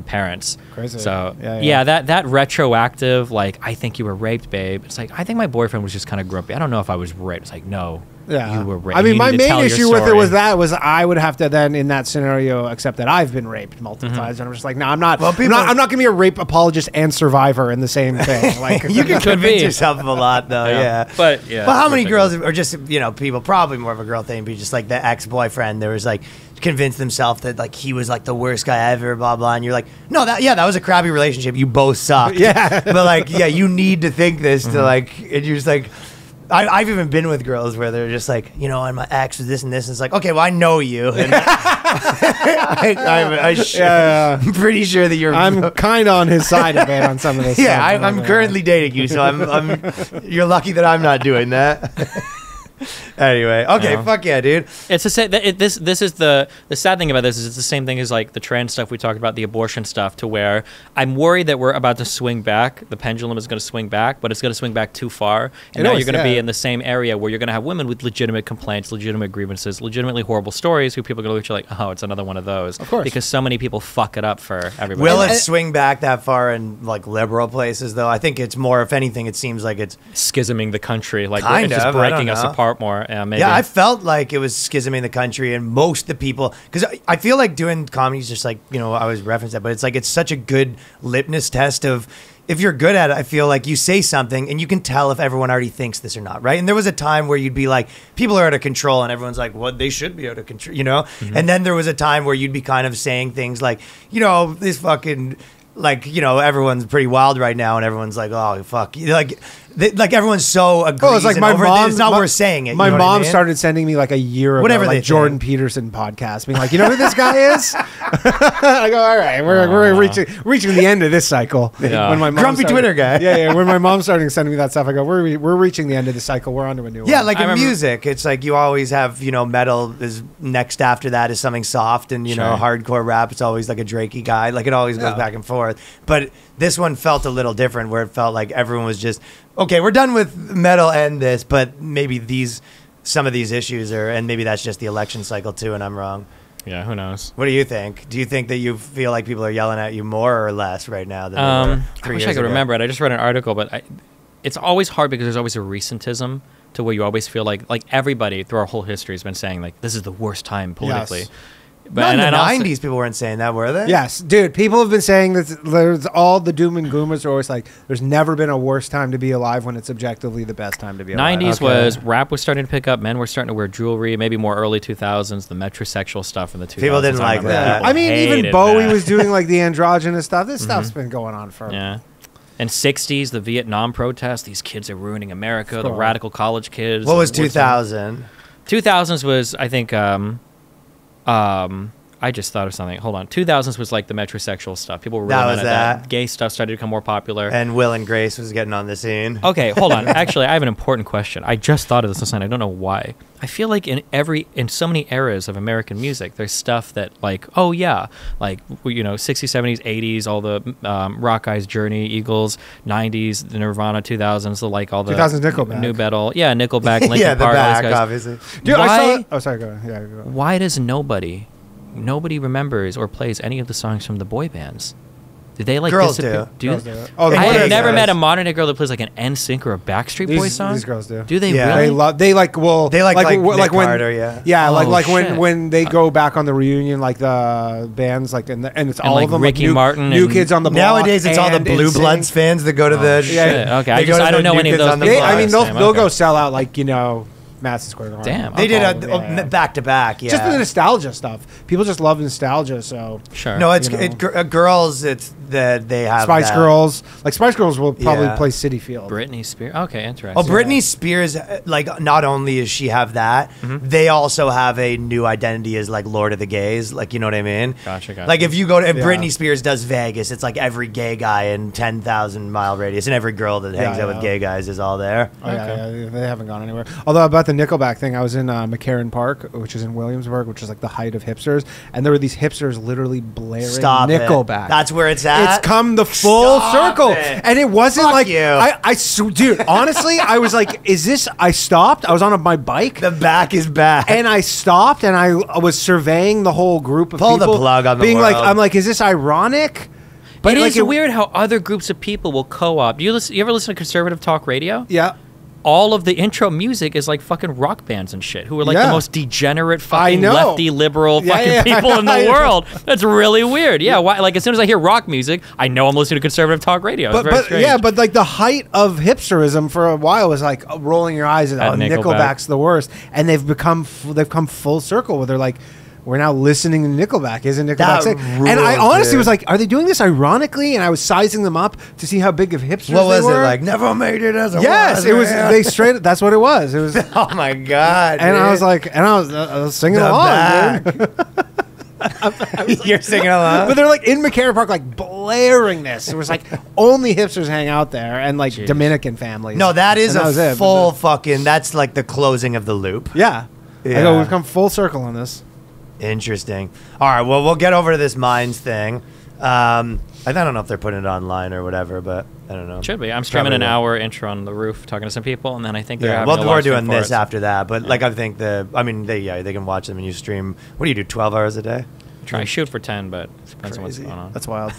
parents. Crazy. So Yeah. that retroactive like I think you were raped, babe. It's like I think my boyfriend was just kind of grumpy. I don't know if I was raped. It's like no, Yeah. you were raped. I mean, You my need to tell main your issue with it story. was I would have to then in that scenario accept that I've been raped multiple times, and I'm just like, no, I'm not. Well, people- I'm not gonna be a rape apologist and survivor in the same thing. Like, You can Could convince be. yourself of a lot, though. Yeah. But yeah. But how many ridiculous. girls are just people? Probably more of a girl thing, but just like the ex-boyfriend, there was like convinced himself that like he was like the worst guy ever, blah blah. And you're like, no, that was a crappy relationship. You both sucked. Yeah. But like, yeah, you need to think this to like, and you're just like. I've even been with girls where they're just like, and my ex was this and this. And it's like, okay, well, I know you. And I'm pretty sure that you're. I'm kind of on his side a bit on some of this. yeah, stuff. I'm currently dating you, so I'm. You're lucky that I'm not doing that. Anyway, okay, Yeah. fuck yeah, dude. It's the same. This is the sad thing about this is it's the same thing as like the trans stuff we talked about, the abortion stuff. To where I'm worried that we're about to swing back. The pendulum is going to swing back, but it's going to swing back too far. And It now is, you're going to be yeah. in the same area where you're going to have women with legitimate complaints, legitimate grievances, legitimately horrible stories. Who people are going to look at you like, oh, it's another one of those. Of course. because so many people fuck it up for everybody. Will else. it swing back that far in like liberal places though? I think it's more. If anything, it seems like it's. Schisming the country, like Kind it's just of, I don't breaking us know. apart more. Maybe. Yeah, I felt like it was schisming the country, and most of the people, because I feel like doing comedy is just like I always reference that, but it's like it's such a good litmus test of if you're good at it. I feel like you say something and you can tell if everyone already thinks this or not, right? And there was a time where you'd be like, people are out of control, and everyone's like, well, they should be out of control, And then there was a time where you'd be kind of saying things like, this fucking. Like everyone's pretty wild right now, and everyone's like, "Oh fuck!" Like everyone's so agrees. Oh, it's like and my over it. mom. It's not worth saying it. My you know what I mom mean? started sending me like a year ago, Whatever they like Jordan think. Peterson podcast, being like, you know who this guy is? I go, all right, we're reaching the end of this cycle. Yeah. When my mom Grumpy Twitter guy. Yeah. When my mom started sending me that stuff, I go, we're reaching the end of the cycle. We're on to a new one. Yeah, like I in remember- music, it's like you always have, metal is next after that is something soft, and Sure. hardcore rap. It's always like a Drakey guy. Like it always goes back and forth. But this one felt a little different, where it felt like everyone was just, okay, we're done with metal and this, but maybe some of these issues and maybe that's just the election cycle too, and I'm wrong. Yeah, who knows? What do you think? Do you think that you feel like people are yelling at you more or less right now than they were I 3 wish I years could ago? remember it. I just read an article, but it's always hard because there's always a recentism to where you always feel like everybody through our whole history has been saying like this is the worst time politically. Yes. But Not in the and also- 90s, people weren't saying that, were they? Yes, dude. People have been saying that there's all the doom and gloomers are always like, there's never been a worse time to be alive when it's objectively the best time to be alive. 90s Okay. was rap was starting to pick up. Men were starting to wear jewelry. Maybe more early 2000s. The metrosexual stuff in the 2000s. People didn't I like remember that. people I mean, even hated Bowie that. was doing like the androgynous stuff. This stuff's been going on for. Yeah. And 60s, the Vietnam protests. These kids are ruining America. The Cool. radical college kids. What was the worst time. 2000? 2000s was, I think, I just thought of something. Hold on. 2000s was like the metrosexual stuff. People were really That mad was at that. that. Gay stuff started to become more popular. And Will and Grace was getting on the scene. Okay, hold on. Actually, I have an important question. I just thought of this last night. I don't know why. I feel like in so many eras of American music, there's stuff that like, oh yeah, like 60s, 70s, 80s, all the Rock Eyes, Journey, Eagles, 90s, the Nirvana, 2000s, all the 2000s Nickelback. new metal, yeah, Nickelback, Linkin yeah, the Park, all these back, guys. obviously. Dude, I Why- saw. Oh, sorry. Go ahead. Yeah, go ahead. Why does nobody remembers or plays any of the songs from the boy bands? Did they like Girls disappear? Girls do it. Oh, the I boy have bands never does. met a modern day girl that plays like an NSYNC or a Backstreet Boy song. These girls do. Do they Yeah. really? They love. They like. Well, They like Nick when. Carter, yeah. Yeah, Oh, like shit. when they go back on the reunion, like the bands, like and it's all like of them, Ricky like new, Martin new and- kids on the block. Nowadays, it's all the and Blue NSYNC. Bloods fans that go to the. shit. Okay, they go to I don't the know New any of Kids those on the They, people. I mean, Block. Damn, they'll okay. go sell out like Madison Square Garden. Damn, They did Yeah. back to back. Yeah. Just the nostalgia stuff. People just love nostalgia. So Sure. No, it's you know. girls. It's that they have Spice that. Girls, like Spice Girls, will probably Yeah. play City Field. Britney Spears. Okay, interesting. Oh, Britney Spears, like, not only does she have that, they also have a new identity as, like, Lord of the Gays. Like, you know what I mean? Gotcha. Like, if you go to, if Yeah. Britney Spears does Vegas, it's like every gay guy in 10,000 mile radius, and every girl that hangs Yeah, out with yeah. gay guys is all there. Oh, yeah, they haven't gone anywhere. Although about the Nickelback thing, I was in McCarran Park, which is in Williamsburg, which is like the height of hipsters, and there were these hipsters literally blaring Stop it. Nickelback. That's where it's at? It's come the full Stop circle, it. and it wasn't Fuck like you. dude. Honestly, I was like, "Is this?" I stopped. I was on my bike. The back is back. And I stopped, and I was surveying the whole group of Pull the people, plug on the being like, world. "I'm like, is this ironic?" But it like, is weird how other groups of people will co-op. You ever listen to conservative talk radio? Yeah. all of the intro music is like fucking rock bands and shit, who are like the Yeah. most degenerate I fucking know. lefty liberal Yeah, fucking yeah, people in I the know. world. That's really weird. Yeah, why, like as soon as I hear rock music, I know I'm listening to conservative talk radio. It's very strange. yeah, but like the height of hipsterism for a while was like rolling your eyes and At Nickelback. Nickelback's the worst, and they've come full circle where they're like, we're now listening to Nickelback. Isn't Nickelback That sick? And I rules, honestly dude. was like, are they doing this ironically? And I was sizing them up to see how big of hipsters What was they it were. like? Never made it as a Yes, it was. man. They straight. That's what it was. It was. Oh my god! And I dude. was like, and I was singing The along, back. dude. You're singing along. But they're like in McCarran Park, like blaring this. It was like only hipsters hang out there, and like Jeez. Dominican families. No, that is And a was it. full fucking. That's like the closing of the loop. Yeah. I Yeah. go, we've come full circle on this. Interesting. All right. Well, we'll get over to this Minds thing. I don't know if they're putting it online or whatever, but I don't know. Should be. I'm streaming Probably an will. hour intro on the roof, talking to some people, and then I think they're Yeah. having Well, a we're live stream doing for this it. after that, but like I think they can watch them and you stream. What do you do? 12 hours a day? Try shoot for 10, but it depends on what's Crazy. going on. That's wild.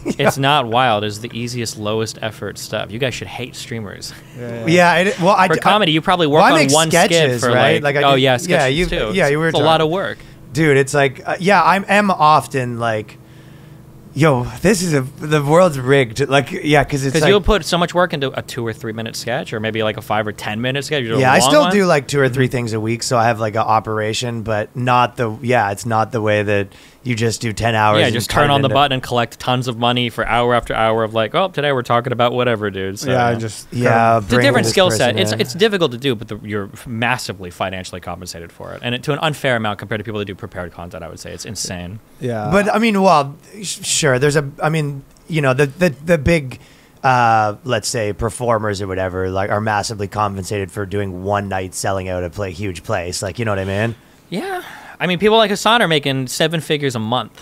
It's not wild. It's the easiest, lowest effort stuff. You guys should hate streamers. Yeah. Well, I For comedy, you probably work well, I on make one skit sketches, for right? like, Like I oh do- yeah, yeah, sketches you- too. yeah, you were It's a lot of work. dude, it's like yeah, I am often like, yo, this is the world's rigged. Like yeah, because it's Because like, you'll put so much work into a 2 or 3 minute sketch, or maybe like a 5 or 10 minute sketch. You do a yeah, I long still one. do like 2 or 3 things a week, so I have like an operation, but not the it's not the way that you just do 10 hours. Yeah, and just cut turn it on the into- button and collect tons of money for hour after hour of like, oh, today we're talking about whatever, dude. So, Yeah, I just Yeah, it's a bring different this skill person set. It's in. it's difficult to do, but you're massively financially compensated for it, and to an unfair amount compared to people that do prepared content. I would say it's insane. yeah. But I mean, well, sure. There's I mean, you know, the big, let's say performers or whatever, like are massively compensated for doing one night selling out a huge place. Like, you know what I mean? Yeah, I mean, people like Hassan are making 7 figures a month.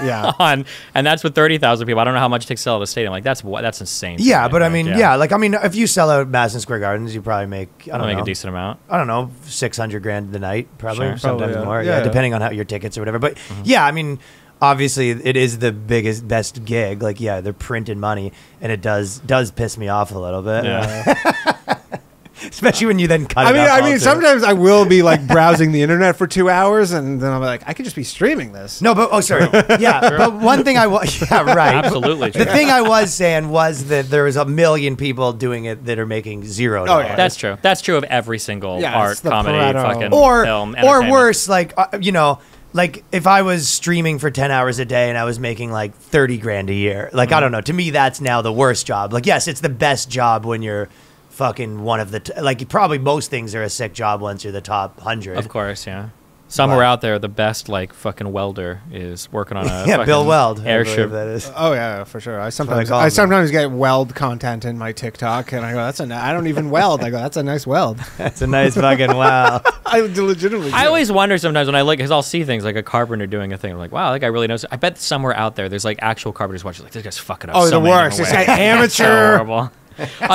yeah. and that's with 30,000 people. I don't know how much it takes to sell at a stadium. Like that's insane. to Yeah, me, but I like, mean, yeah. Like I mean, if you sell out Madison Square Gardens, you probably make I don't make know, a decent amount. I don't know, 600 grand the night, probably Sure. sometimes Probably, yeah. more. Yeah, Yeah, yeah. depending on how your tickets or whatever. But yeah, I mean, obviously it is the best gig. Like yeah, they're printing money, and it does piss me off a little bit. Yeah. Especially when you then cut I it mean, up I all mean, too. sometimes I will be like browsing the internet for 2 hours, and then I'm like, I could just be streaming this. No, but sorry. Yeah, but one thing I was yeah, right. Absolutely The true. thing I was saying was that there was a million people doing it that are making $0. yeah. That's true. That's true of every single Yeah, art, it's the comedy, Pareto. fucking or film, or entertainment. worse, like you know, like if I was streaming for 10 hours a day and I was making like 30 grand a year, like I don't know. To me, that's now the worst job. Like yes, it's the best job when you're fucking one of the like probably most things are a sick job once you're the top 100. Of course, yeah. Somewhere out there, the best like fucking welder is working on a Yeah, fucking Bill Weld. I believe airship. that is. Oh yeah, for sure. I sometimes call them. get weld content in my TikTok, and I go, I don't even weld. I go, that's a nice weld. That's a nice fucking wow. I legitimately. I do. always wonder sometimes when I look, because I'll see things like a carpenter doing a thing. I'm like, wow, that guy really knows. I bet somewhere out there, there's like actual carpenters watching. Like, this guy's fucking up. Oh, so the many worst. different This ways. guy amateur. So horrible.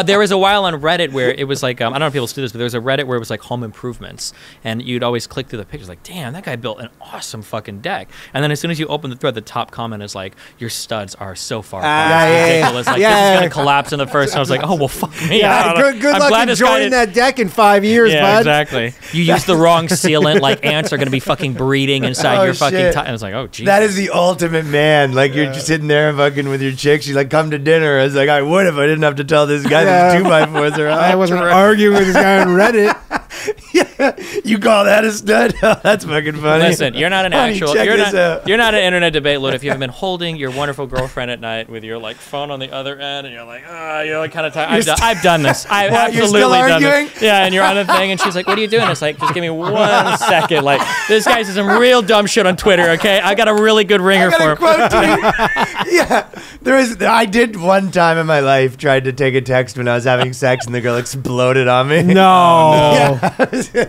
There was a while on Reddit where it was like, I don't know if people still do this, but there was a Reddit where it was like home improvements. And you'd always click through the pictures like, damn, that guy built an awesome fucking deck. And then as soon as you open the thread, the top comment is like, your studs are so far apart. yeah, It's yeah, ridiculous. Like, yeah, this is yeah. going to collapse in the first. And I was like, oh, well, fuck me. I Yeah, don't know. good I'm luck glad this guy enjoying didn't- that deck in 5 years, yeah, bud. exactly. You use the wrong sealant. Like ants are going to be fucking breeding inside Oh, your fucking. shit. And I was like, oh, Jesus. That is the ultimate man. Like you're just sitting there fucking with your chick. She's like, "Come to dinner." I was like, "I would if I didn't have to tell this guy Yeah. that 2x4s are out." I wasn't arguing with this guy on Reddit. You call that a stud? Oh, that's fucking funny. Listen, you're not an Honey, actual. check You're this not. out. You're not an internet debate load. If you haven't been holding your wonderful girlfriend at night with your like phone on the other end, and you're like, you're like kind of tired. I've done this. I've What, you're absolutely still done arguing? this. Yeah, and you're on a thing, and she's like, "What are you doing?" It's like, just give me 1 second. Like this guy says some real dumb shit on Twitter. Okay, I got a really good ringer I for got him. a quote to you. Yeah, I did one time in my life tried to take a text when I was having sex, and the girl exploded on me. No.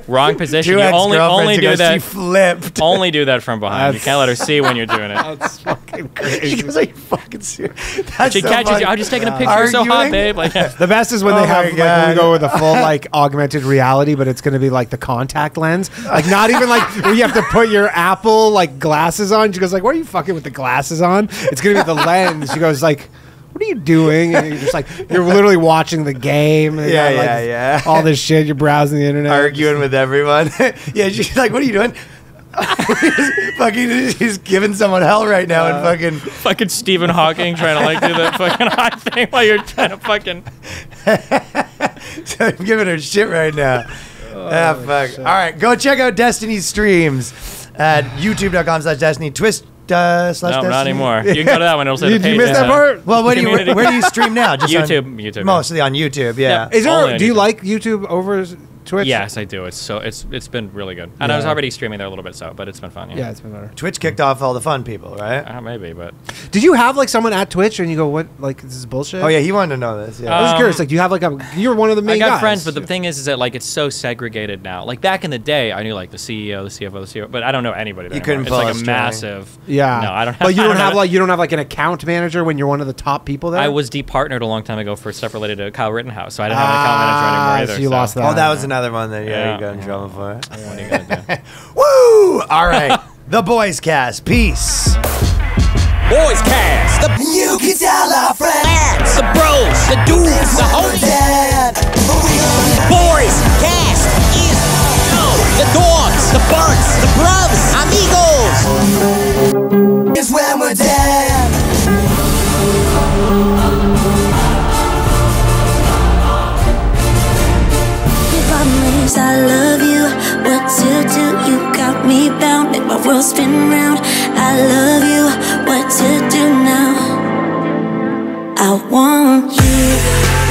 Wrong position. Two You only ex-girlfriends do ago, that. She flipped. Only do that from behind. You That's- can't let her see when you're doing it. That's fucking crazy. She goes, "Are you fucking serious?" That's She so catches funny. you. I'm just taking a picture. You're so hot, Arguing? babe. Like, The best is when Oh they have my like when God. we go with a full like augmented reality, but it's going to be like the contact lens, like not even like where you have to put your Apple like glasses on. She goes like, "Why are you fucking with the glasses on?" It's going to be the lens. She goes like, what are you doing? And you're just like, you're literally watching the game. And Yeah, you got, yeah. All this shit. You're browsing the internet. Arguing with everyone. Yeah, she's like, what are you doing? He's giving someone hell right now and Fucking Stephen Hawking trying to like do that fucking high thing while you're trying to fucking. So I'm giving her shit right now. Fuck. All right, go check out Destiny's streams at youtube.com/Destiny, Twitch / No, not anymore. You can go to that one. It'll say Did the you page. miss that part? Well, where Community. do you stream now? Just YouTube. On, mostly on YouTube, yeah. Yeah. Is Only there? on Do you YouTube. like YouTube over Twitch? Yes, I do. It's been really good. And I was already streaming there a little bit, but it's been fun. Yeah, it's been better. Twitch kicked off all the fun people, right? Maybe, but Did you have like someone at Twitch and you go, what? Like this is bullshit? Oh yeah, he wanted to know this. Yeah. I was curious. Like, do you have like you're one of the main I got guys. friends, but the thing is that like it's so segregated now. Like back in the day, I knew like the CEO, the CFO, the CEO, but I don't know anybody. There couldn't anymore. pull It's a like a string. massive. Yeah. No, I don't. But you I don't have know. like you don't have like an account manager when you're one of the top people there. I was departnered a long time ago for stuff related to Kyle Rittenhouse, so I didn't have an account manager anymore either. So you lost that. Oh, that was another one that Yeah. you got in trouble for. What are you gonna do? Woo! All right, the Boys Cast. Peace. Boys Cast. You can tell our friends. The bros, the dudes, the homies. Dead. Boys Cast is the dogs, the birds, the bruvs, amigos. It's when we're dead. You promise I love you. What to do? You got me bound. Make my world spin round. I love you. What to do now? I want you.